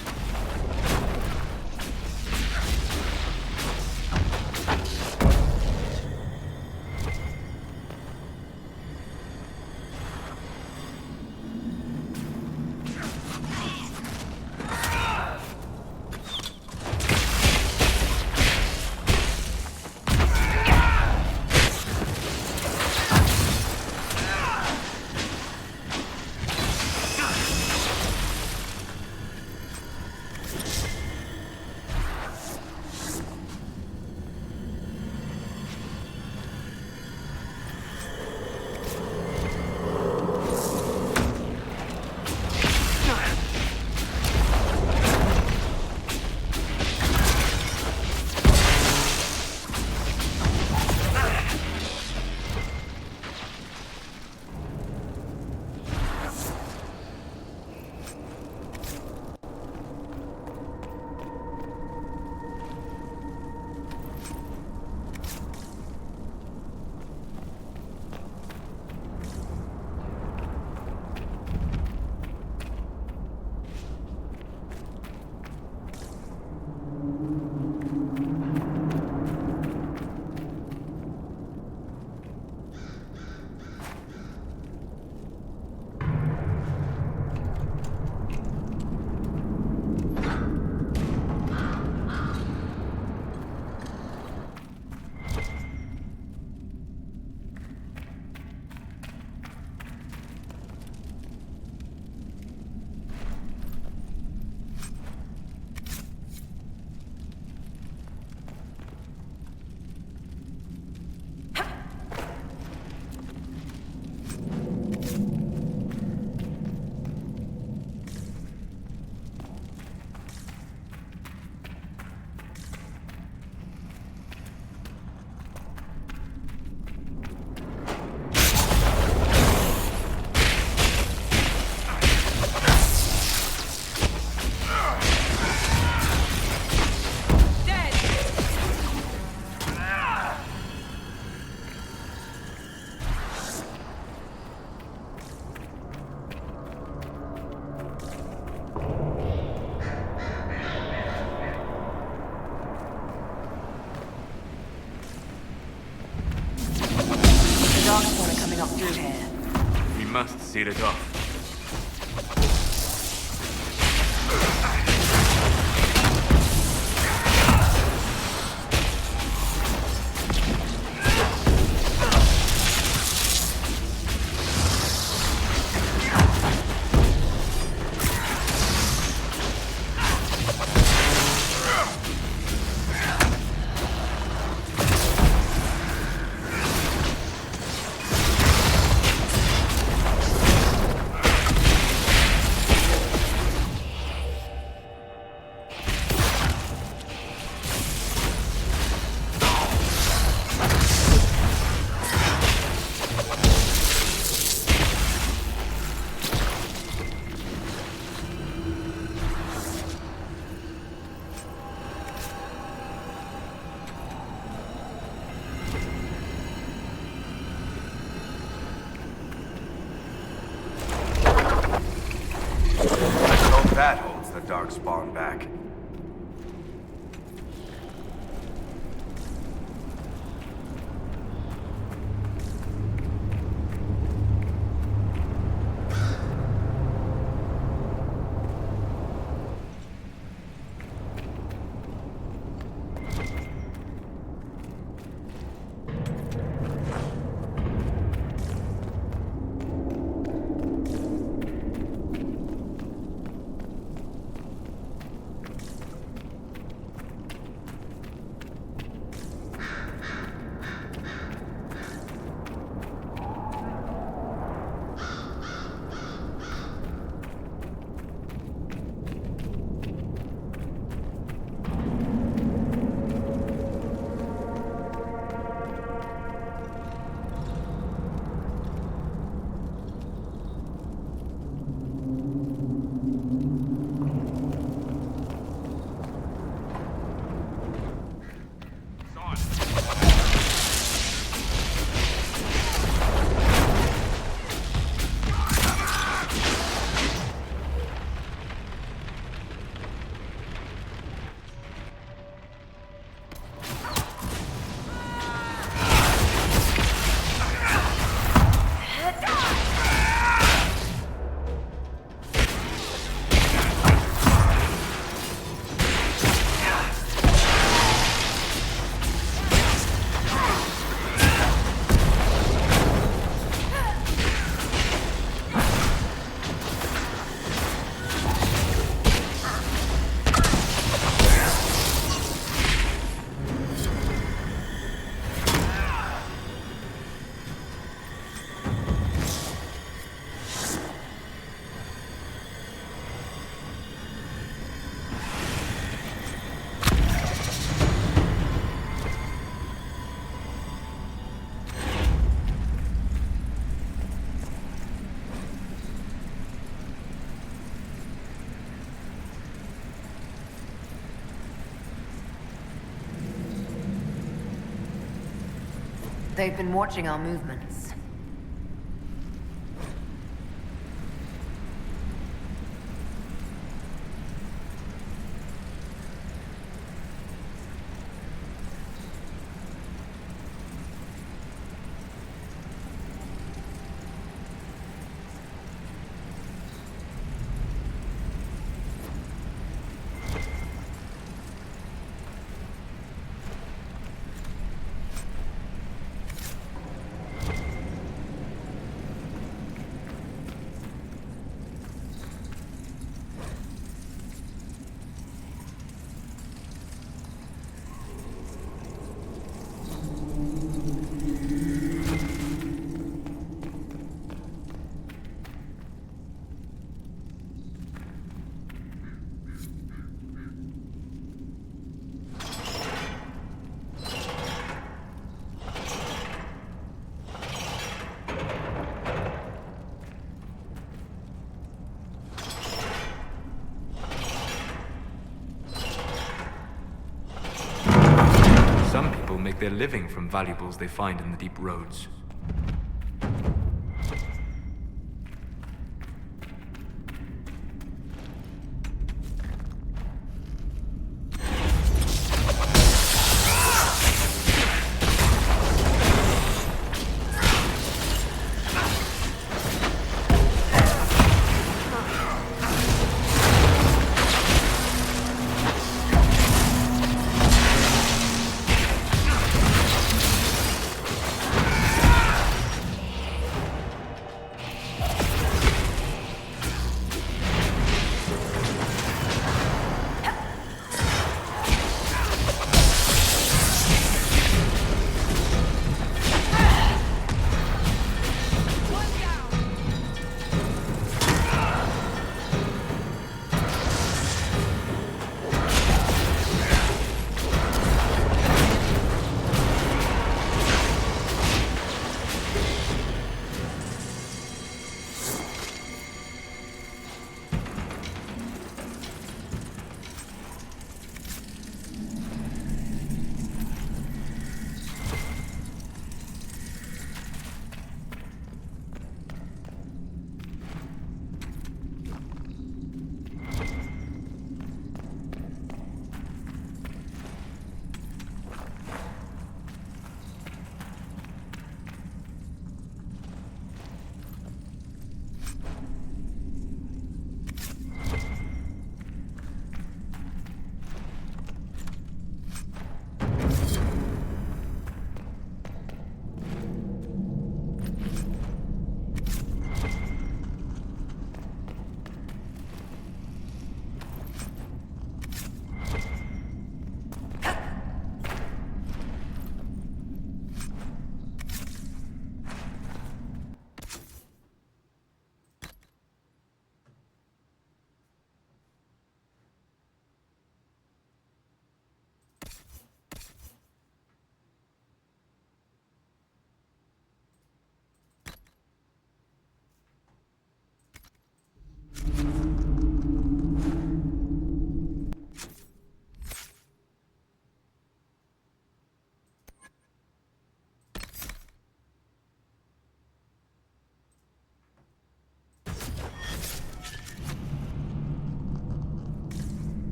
We must seal it off. That holds the Darkspawn back. They've been watching our movements. Some people make their living from valuables they find in the deep roads.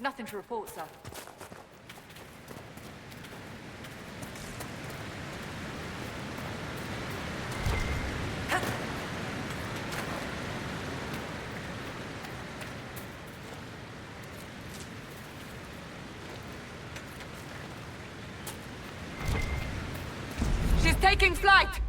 Nothing to report, sir. She's taking flight!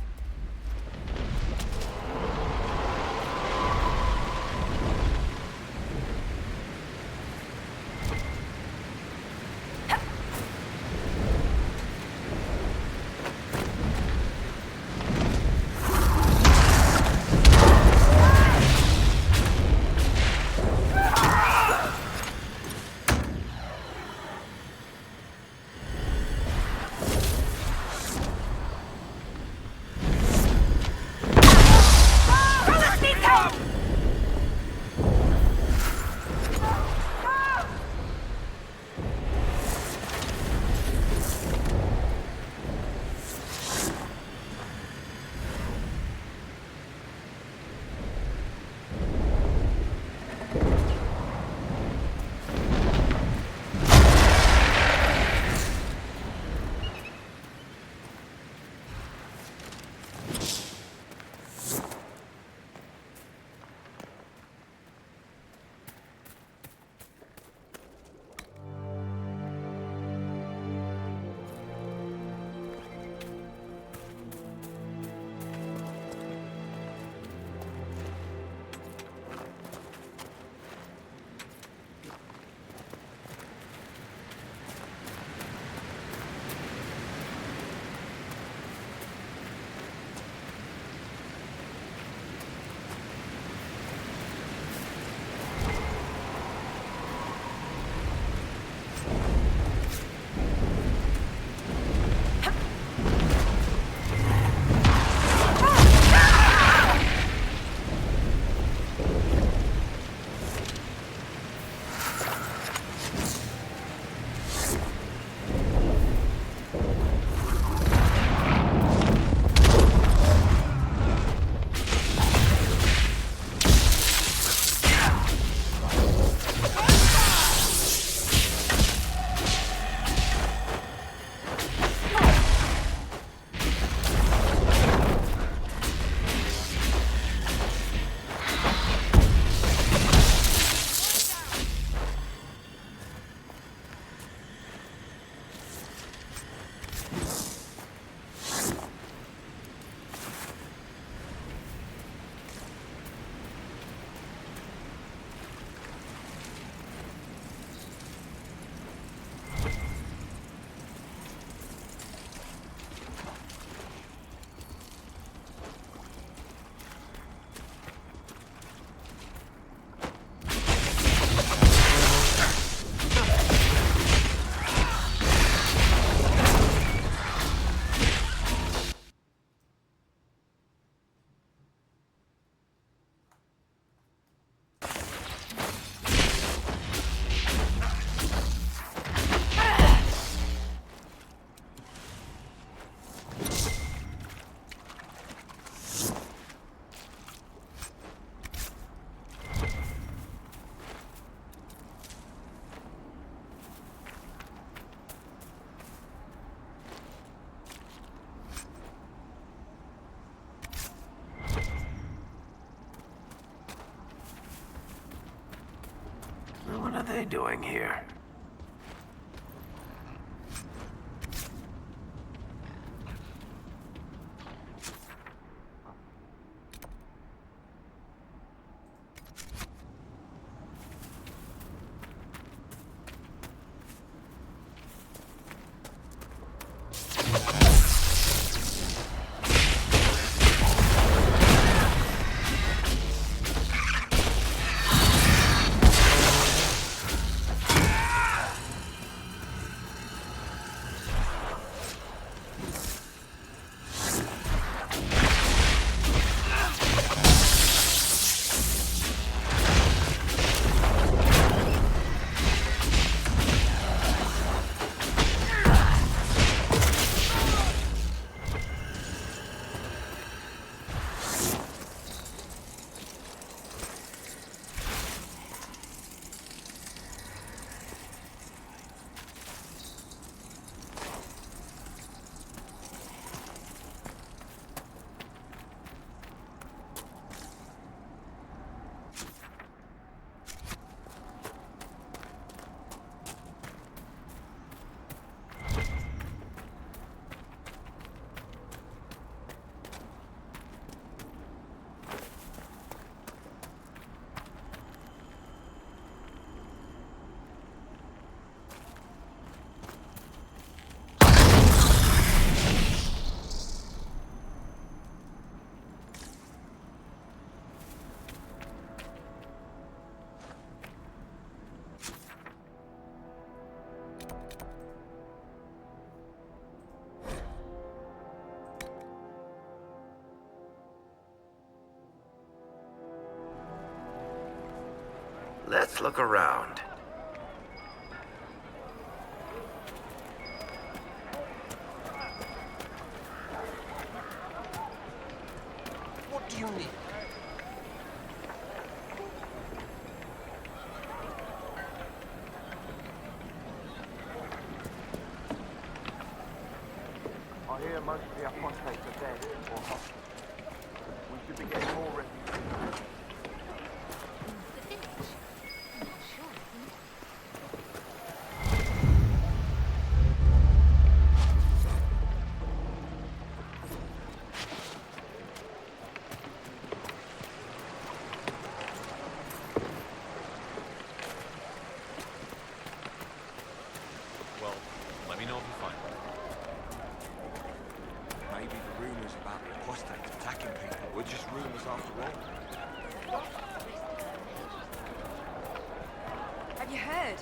What are they doing here? Let's look around. What do you need? I hear most of the apostates are dead or hostile. We should be getting more refugees. Well, let me know if you find them. Maybe the rumors about the apostates attacking people were just rumors after all. Have you heard?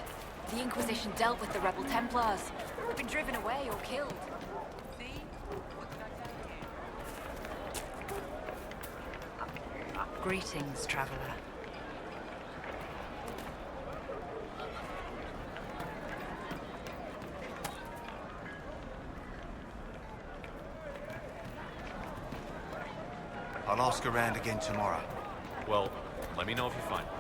The Inquisition dealt with the rebel Templars. They've been driven away or killed. Greetings, traveler. I'll ask around again tomorrow. Well, let me know if you find them.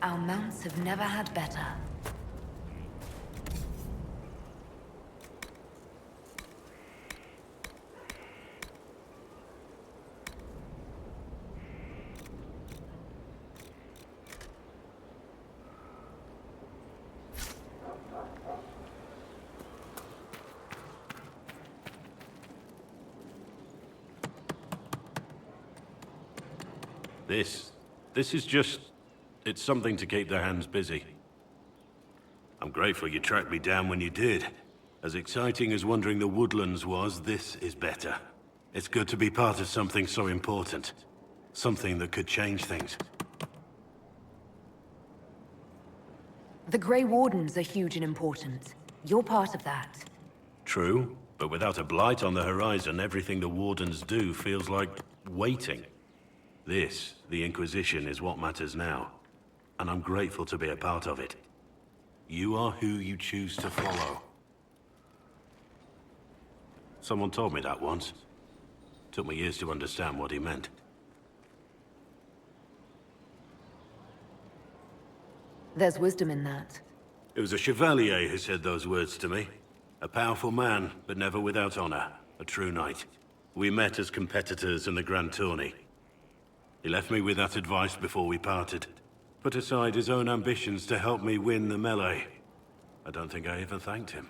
Our mounts have never had better. This is just... it's something to keep their hands busy. I'm grateful you tracked me down when you did. As exciting as wandering the woodlands was, this is better. It's good to be part of something so important. Something that could change things. The Grey Wardens are huge and important. You're part of that. True, but without a blight on the horizon, everything the Wardens do feels like waiting. This, the Inquisition, is what matters now, and I'm grateful to be a part of it. You are who you choose to follow. Someone told me that once. Took me years to understand what he meant. There's wisdom in that. It was a Chevalier who said those words to me. A powerful man, but never without honor. A true knight. We met as competitors in the Grand Tourney. He left me with that advice before we parted. Put aside his own ambitions to help me win the melee. I don't think I ever thanked him.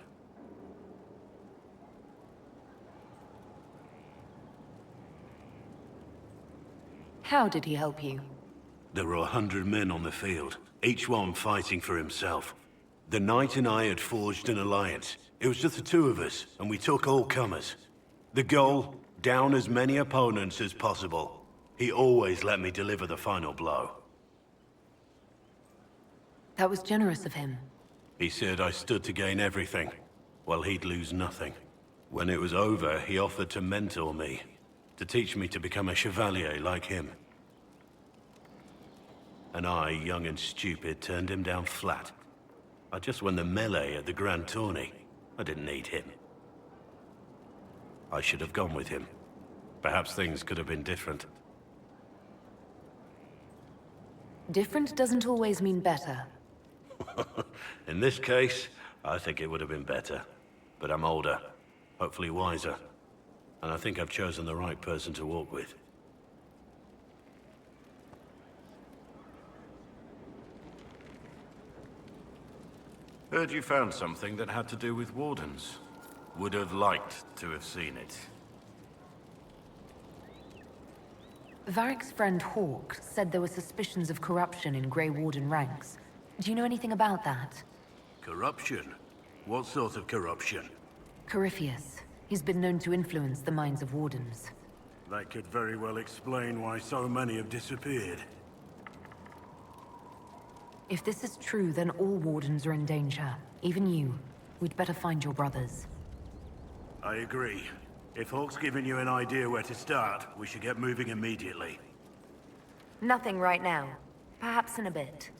How did he help you? There were 100 men on the field, each one fighting for himself. The knight and I had forged an alliance. It was just the two of us, and we took all comers. The goal, down as many opponents as possible. He always let me deliver the final blow. That was generous of him. He said I stood to gain everything, while he'd lose nothing. When it was over, he offered to mentor me, to teach me to become a Chevalier like him. And I, young and stupid, turned him down flat. I just won the melee at the Grand Tourney. I didn't need him. I should have gone with him. Perhaps things could have been different. Different doesn't always mean better. In this case, I think it would have been better. But I'm older, hopefully wiser. And I think I've chosen the right person to walk with. Heard you found something that had to do with Wardens. Would have liked to have seen it. Varric's friend Hawk said there were suspicions of corruption in Grey Warden ranks. Do you know anything about that? Corruption? What sort of corruption? Corypheus. He's been known to influence the minds of Wardens. That could very well explain why so many have disappeared. If this is true, then all Wardens are in danger. Even you. We'd better find your brothers. I agree. If Hawk's given you an idea where to start, we should get moving immediately. Nothing right now. Perhaps in a bit.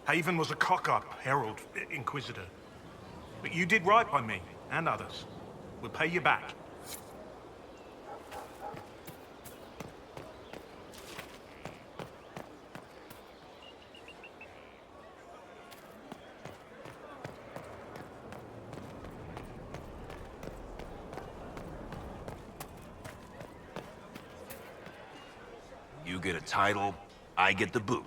Haven was a cock-up, Herald, Inquisitor. But you did right by me, and others. We'll pay you back. You get a title, I get the boot.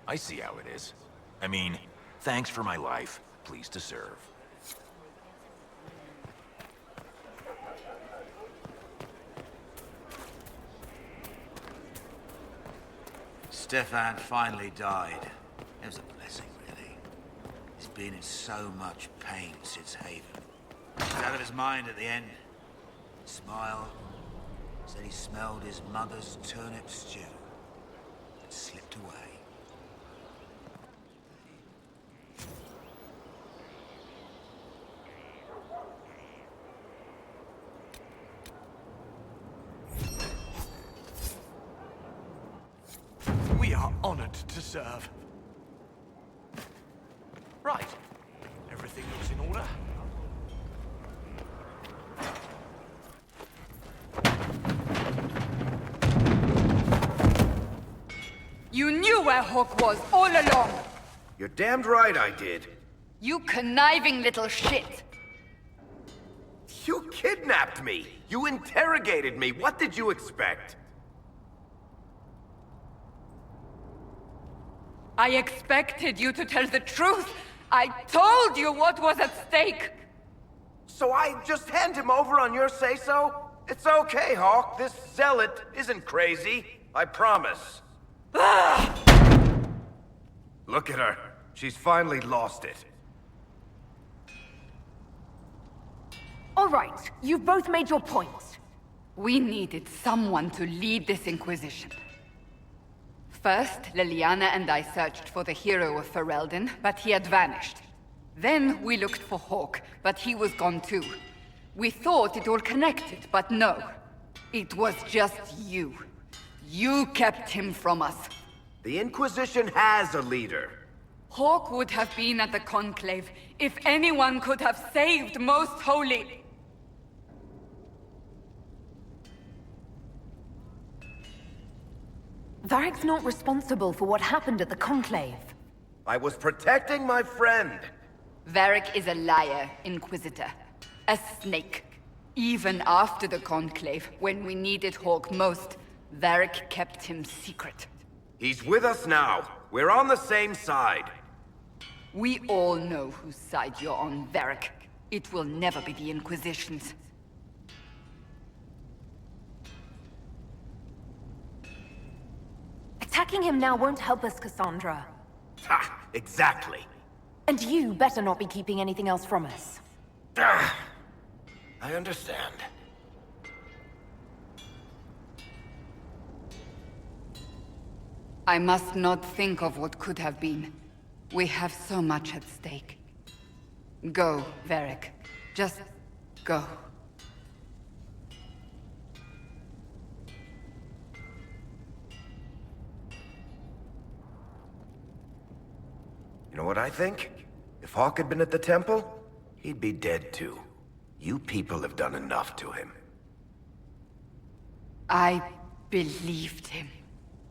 I see how it is. I mean, thanks for my life. Pleased to serve. Stefan finally died. It was a blessing, really. He's been in so much pain since Haven. He was out of his mind at the end. Smiled. Said he smelled his mother's turnip stew. And slipped away. We are honored to serve. Right. Everything looks in order. where Hawk was all along! You're damned right I did. You conniving little shit! You kidnapped me! You interrogated me! What did you expect? I expected you to tell the truth! I told you what was at stake! So I just hand him over on your say-so? It's okay, Hawk. This zealot isn't crazy. I promise. Look at her. She's finally lost it. All right, you've both made your points. We needed someone to lead this Inquisition. First, Liliana and I searched for the hero of Ferelden, but he had vanished. Then we looked for Hawk, but he was gone too. We thought it all connected, but no. It was just you. You kept him from us. The Inquisition has a leader. Hawk would have been at the Conclave if anyone could have saved Most Holy. Varric's not responsible for what happened at the Conclave. I was protecting my friend. Varric is a liar, Inquisitor. A snake. Even after the Conclave, when we needed Hawk most, Varric kept him secret. He's with us now. We're on the same side. We all know whose side you're on, Varric. It will never be the Inquisition's. Attacking him now won't help us, Cassandra. Ha! Exactly. And you better not be keeping anything else from us. I understand. I must not think of what could have been. We have so much at stake. Go, Varric. Just go. You know what I think? If Hawk had been at the temple, he'd be dead too. You people have done enough to him. I believed him.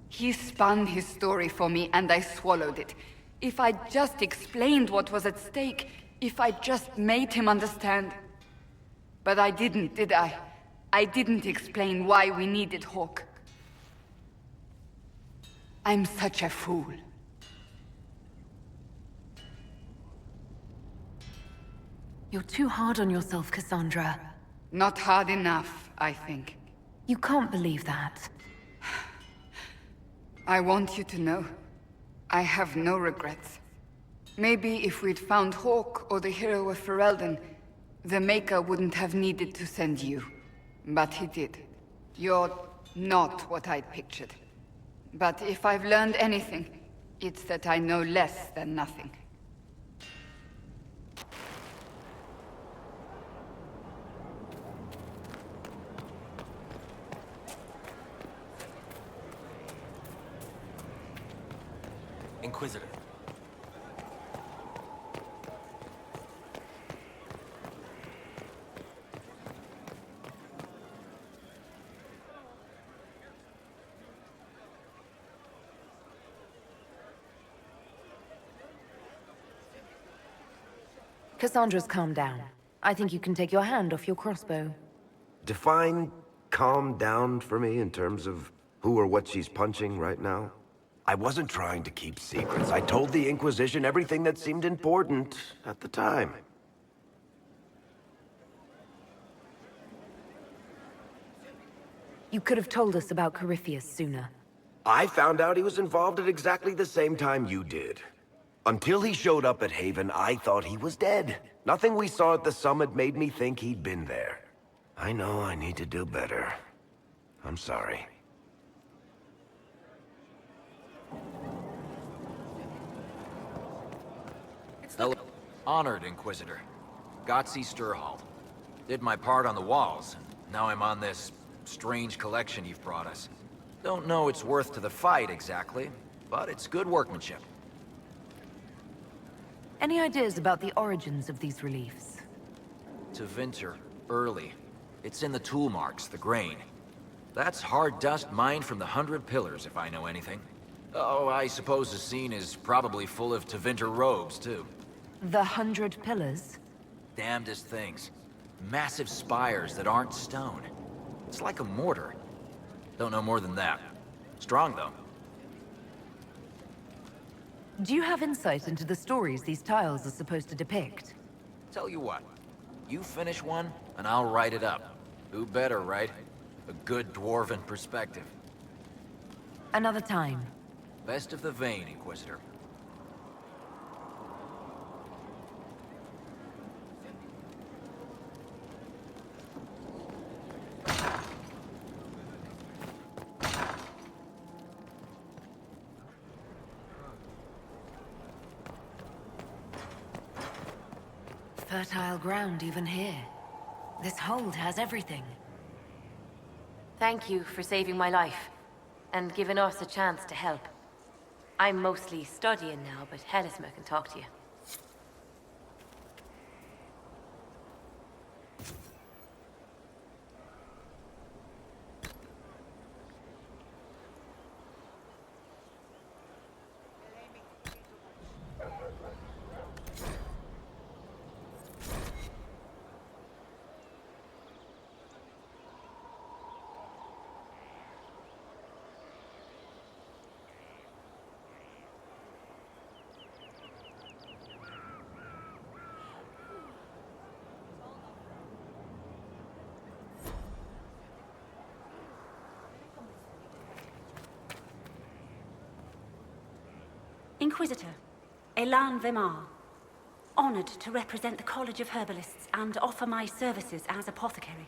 He spun his story for me and I swallowed it. If I just explained what was at stake, if I just made him understand. But I didn't, did I? I didn't explain why we needed Hawk. I'm such a fool. You're too hard on yourself, Cassandra. Not hard enough, I think. You can't believe that. I want you to know, I have no regrets. Maybe if we'd found Hawk or the hero of Ferelden, the Maker wouldn't have needed to send you. But he did. You're not what I'd pictured. But if I've learned anything, it's that I know less than nothing. Inquisitor. Cassandra's calmed down. I think you can take your hand off your crossbow. Define calm down for me in terms of who or what she's punching right now. I wasn't trying to keep secrets. I told the Inquisition everything that seemed important at the time. You could have told us about Corypheus sooner. I found out he was involved at exactly the same time you did. Until he showed up at Haven, I thought he was dead. Nothing we saw at the summit made me think he'd been there. I know I need to do better. I'm sorry. Hello. Honored, Inquisitor. Gotzi Sturhald. Did my part on the walls. Now I'm on this strange collection you've brought us. Don't know it's worth to the fight, exactly, but it's good workmanship. Any ideas about the origins of these reliefs? To Vinter, early. It's in the tool marks, the grain. That's hard dust mined from the 100 Pillars, if I know anything. Oh, I suppose the scene is probably full of Tevinter robes, too. The 100 Pillars? Damnedest things. Massive spires that aren't stone. It's like a mortar. Don't know more than that. Strong, though. Do you have insight into the stories these tiles are supposed to depict? Tell you what. You finish one, and I'll write it up. Who better, right? A good dwarven perspective. Another time. Best of the vein, Inquisitor. Fertile ground even here. This hold has everything. Thank you for saving my life, and giving us a chance to help. I'm mostly studying now, but Helisma can talk to you. Inquisitor, Elan Vimar. Honored to represent the College of Herbalists and offer my services as apothecary.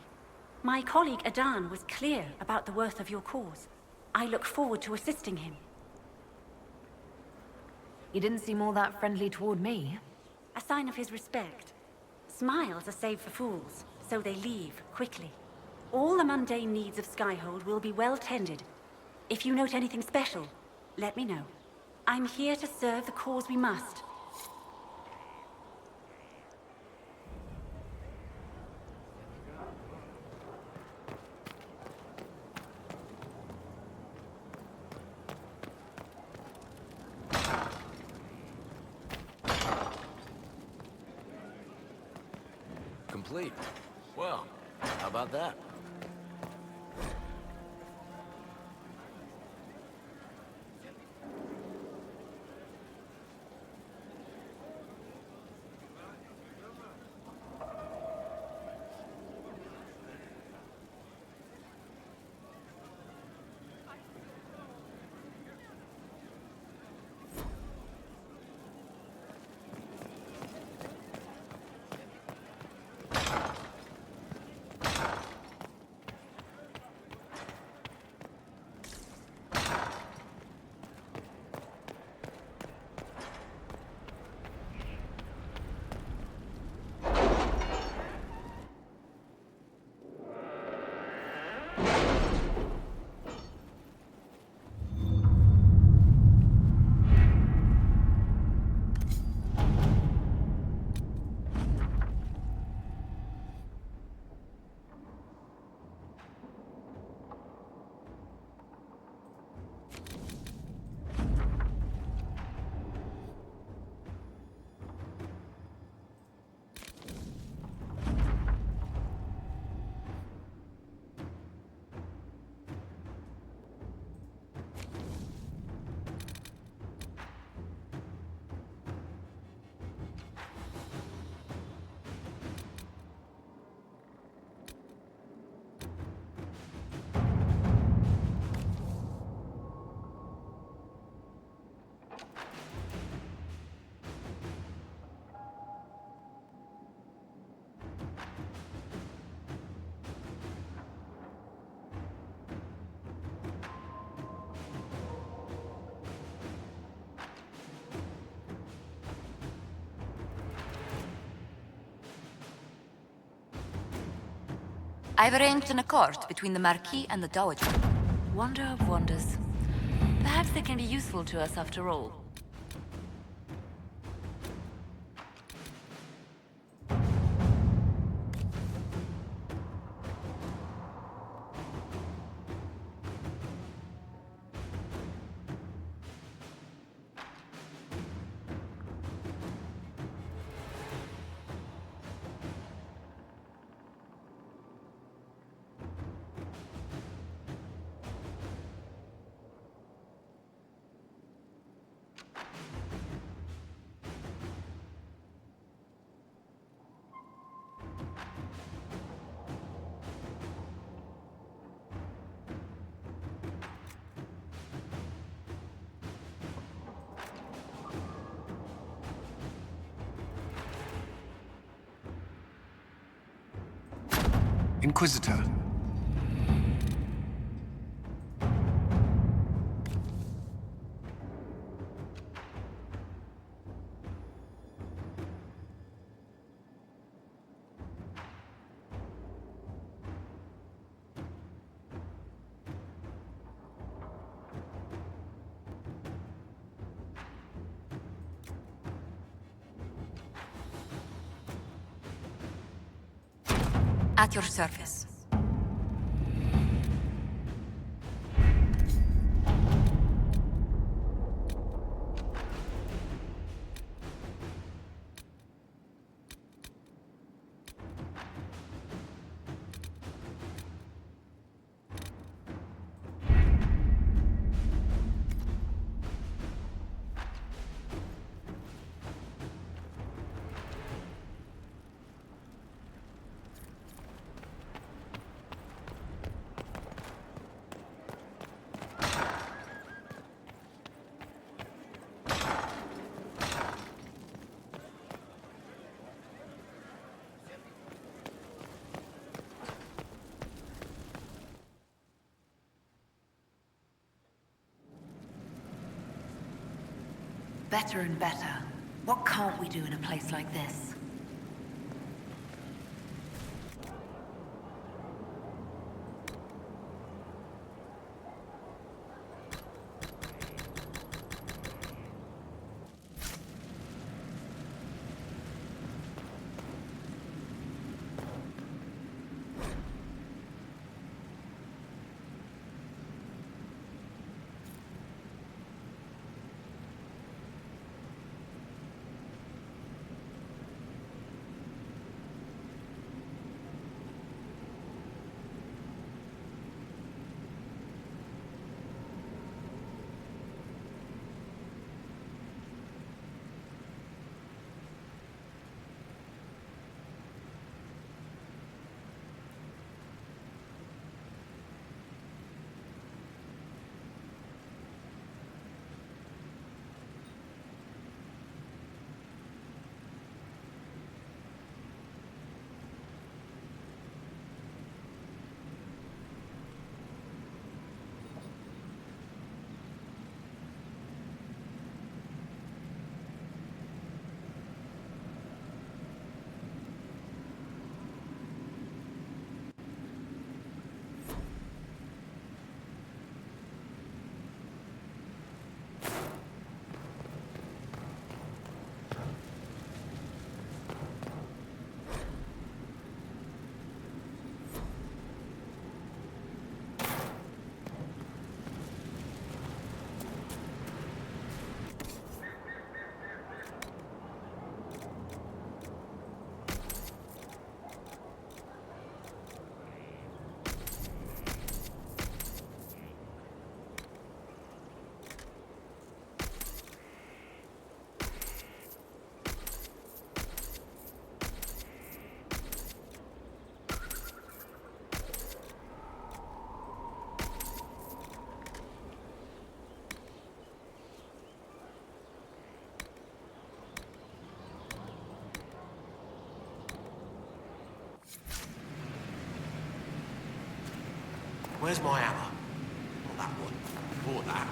My colleague Adan was clear about the worth of your cause. I look forward to assisting him. He didn't seem all that friendly toward me. A sign of his respect. Smiles are saved for fools, so they leave quickly. All the mundane needs of Skyhold will be well tended. If you note anything special, let me know. I'm here to serve the cause we must. Complete. Well, how about that? I've arranged an accord between the Marquis and the Dowager. Wonder of wonders. Perhaps they can be useful to us after all. Inquisitor. At your service. Better and better. What can't we do in a place like this? Where's my hammer? Not that one. Or that.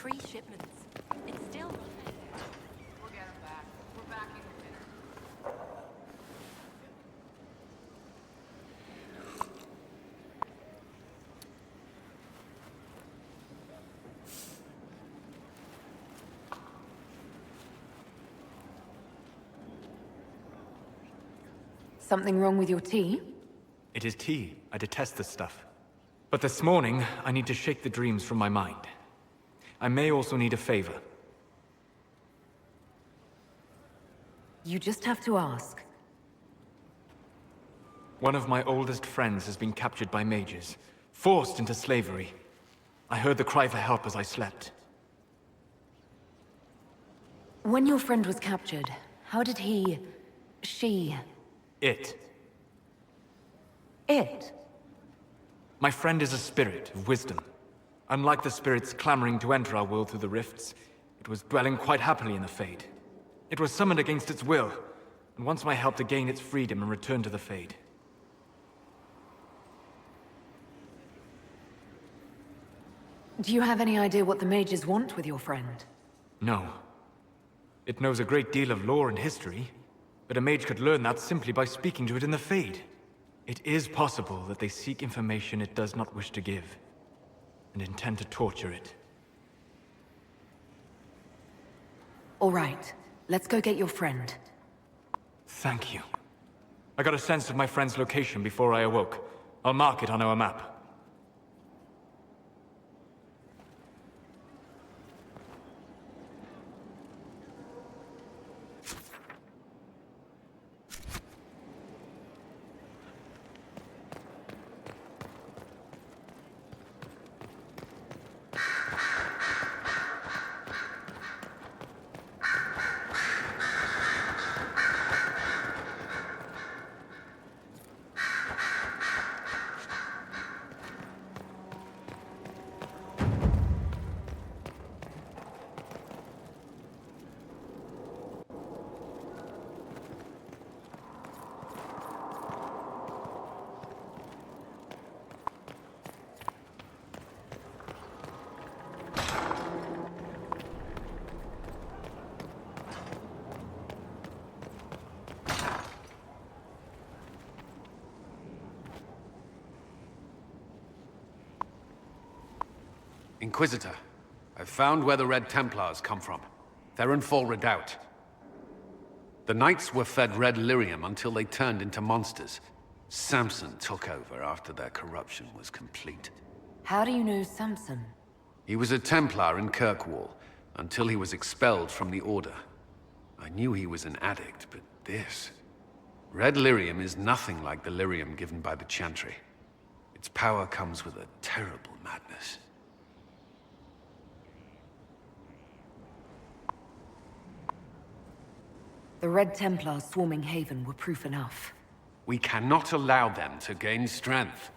3 shipments. It's still... We'll get him back. We're back in the dinner. Something wrong with your tea? It is tea. I detest this stuff. But this morning, I need to shake the dreams from my mind. I may also need a favor. You just have to ask. One of my oldest friends has been captured by mages, forced into slavery. I heard the cry for help as I slept. When your friend was captured, how did he... she... It. It? My friend is a spirit of wisdom. Unlike the spirits clamoring to enter our world through the rifts, it was dwelling quite happily in the Fade. It was summoned against its will, and wants my help to gain its freedom and return to the Fade. Do you have any idea what the mages want with your friend? No. It knows a great deal of lore and history, but a mage could learn that simply by speaking to it in the Fade. It is possible that they seek information it does not wish to give, and intend to torture it. All right, let's go get your friend. Thank you. I got a sense of my friend's location before I awoke. I'll mark it on our map. Inquisitor, I've found where the Red Templars come from. They're in full redoubt. The Knights were fed red lyrium until they turned into monsters. Samson took over after their corruption was complete. How do you know Samson? He was a Templar in Kirkwall, until he was expelled from the Order. I knew he was an addict, but this... Red lyrium is nothing like the lyrium given by the Chantry. Its power comes with a terrible madness. The Red Templars swarming Haven were proof enough. We cannot allow them to gain strength.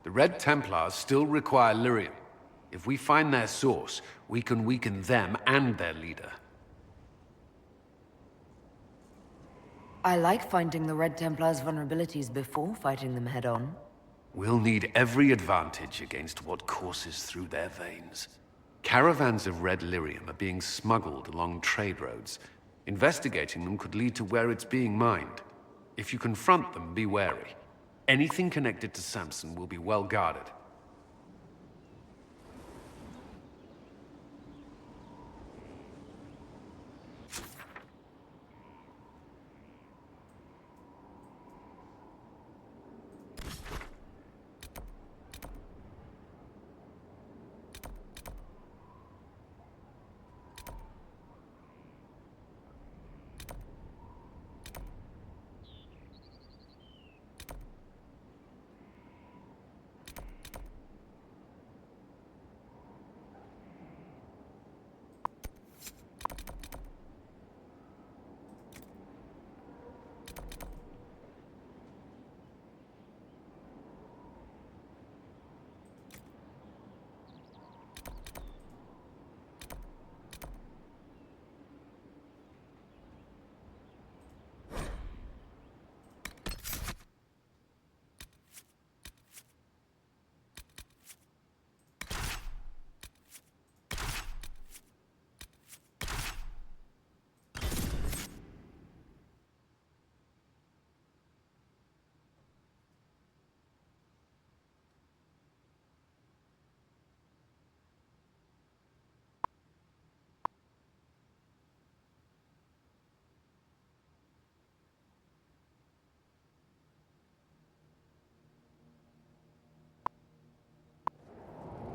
The Red Templars still require lyrium. If we find their source, we can weaken them and their leader. I like finding the Red Templars' vulnerabilities before fighting them head-on. We'll need every advantage against what courses through their veins. Caravans of red lyrium are being smuggled along trade roads. Investigating them could lead to where it's being mined. If you confront them, be wary. Anything connected to Samson will be well guarded.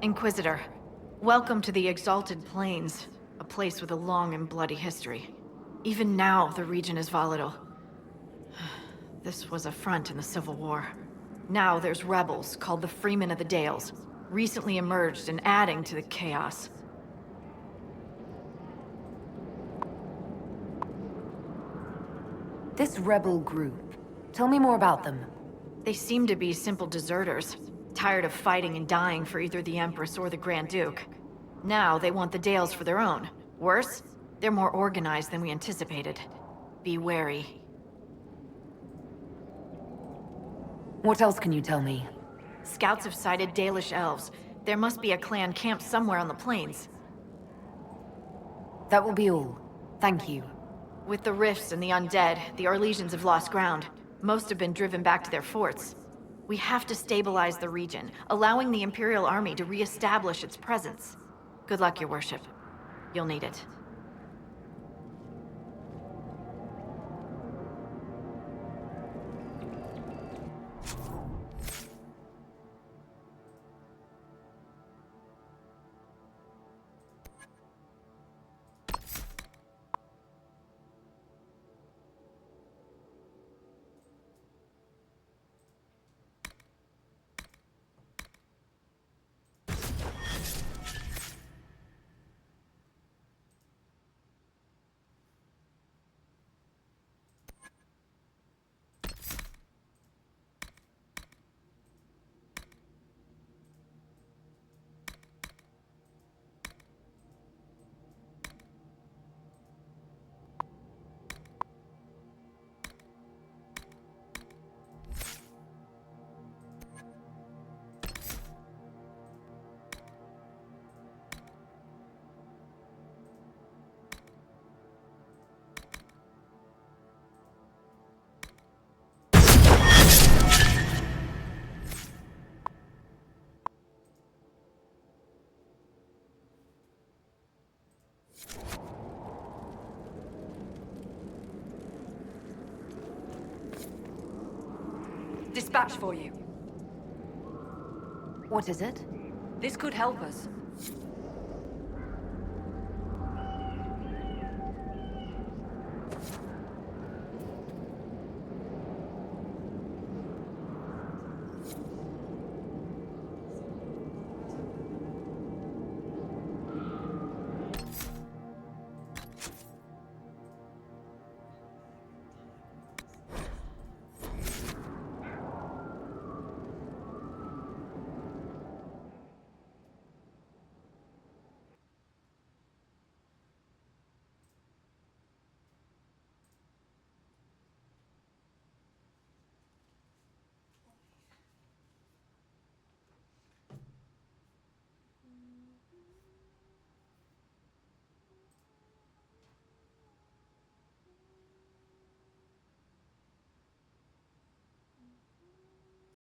Inquisitor, welcome to the Exalted Plains, a place with a long and bloody history. Even now, the region is volatile. This was a front in the Civil War. Now there's rebels called the Freemen of the Dales, recently emerged and adding to the chaos. This rebel group, tell me more about them. They seem to be simple deserters, tired of fighting and dying for either the Empress or the Grand Duke. Now they want the Dales for their own. Worse, they're more organized than we anticipated. Be wary. What else can you tell me? Scouts have sighted Dalish elves. There must be a clan camped somewhere on the plains. That will be all. Thank you. With the rifts and the undead, the Orlesians have lost ground. Most have been driven back to their forts. We have to stabilize the region, allowing the Imperial Army to re-establish its presence. Good luck, Your Worship. You'll need it. Dispatch for you. What is it? This could help us.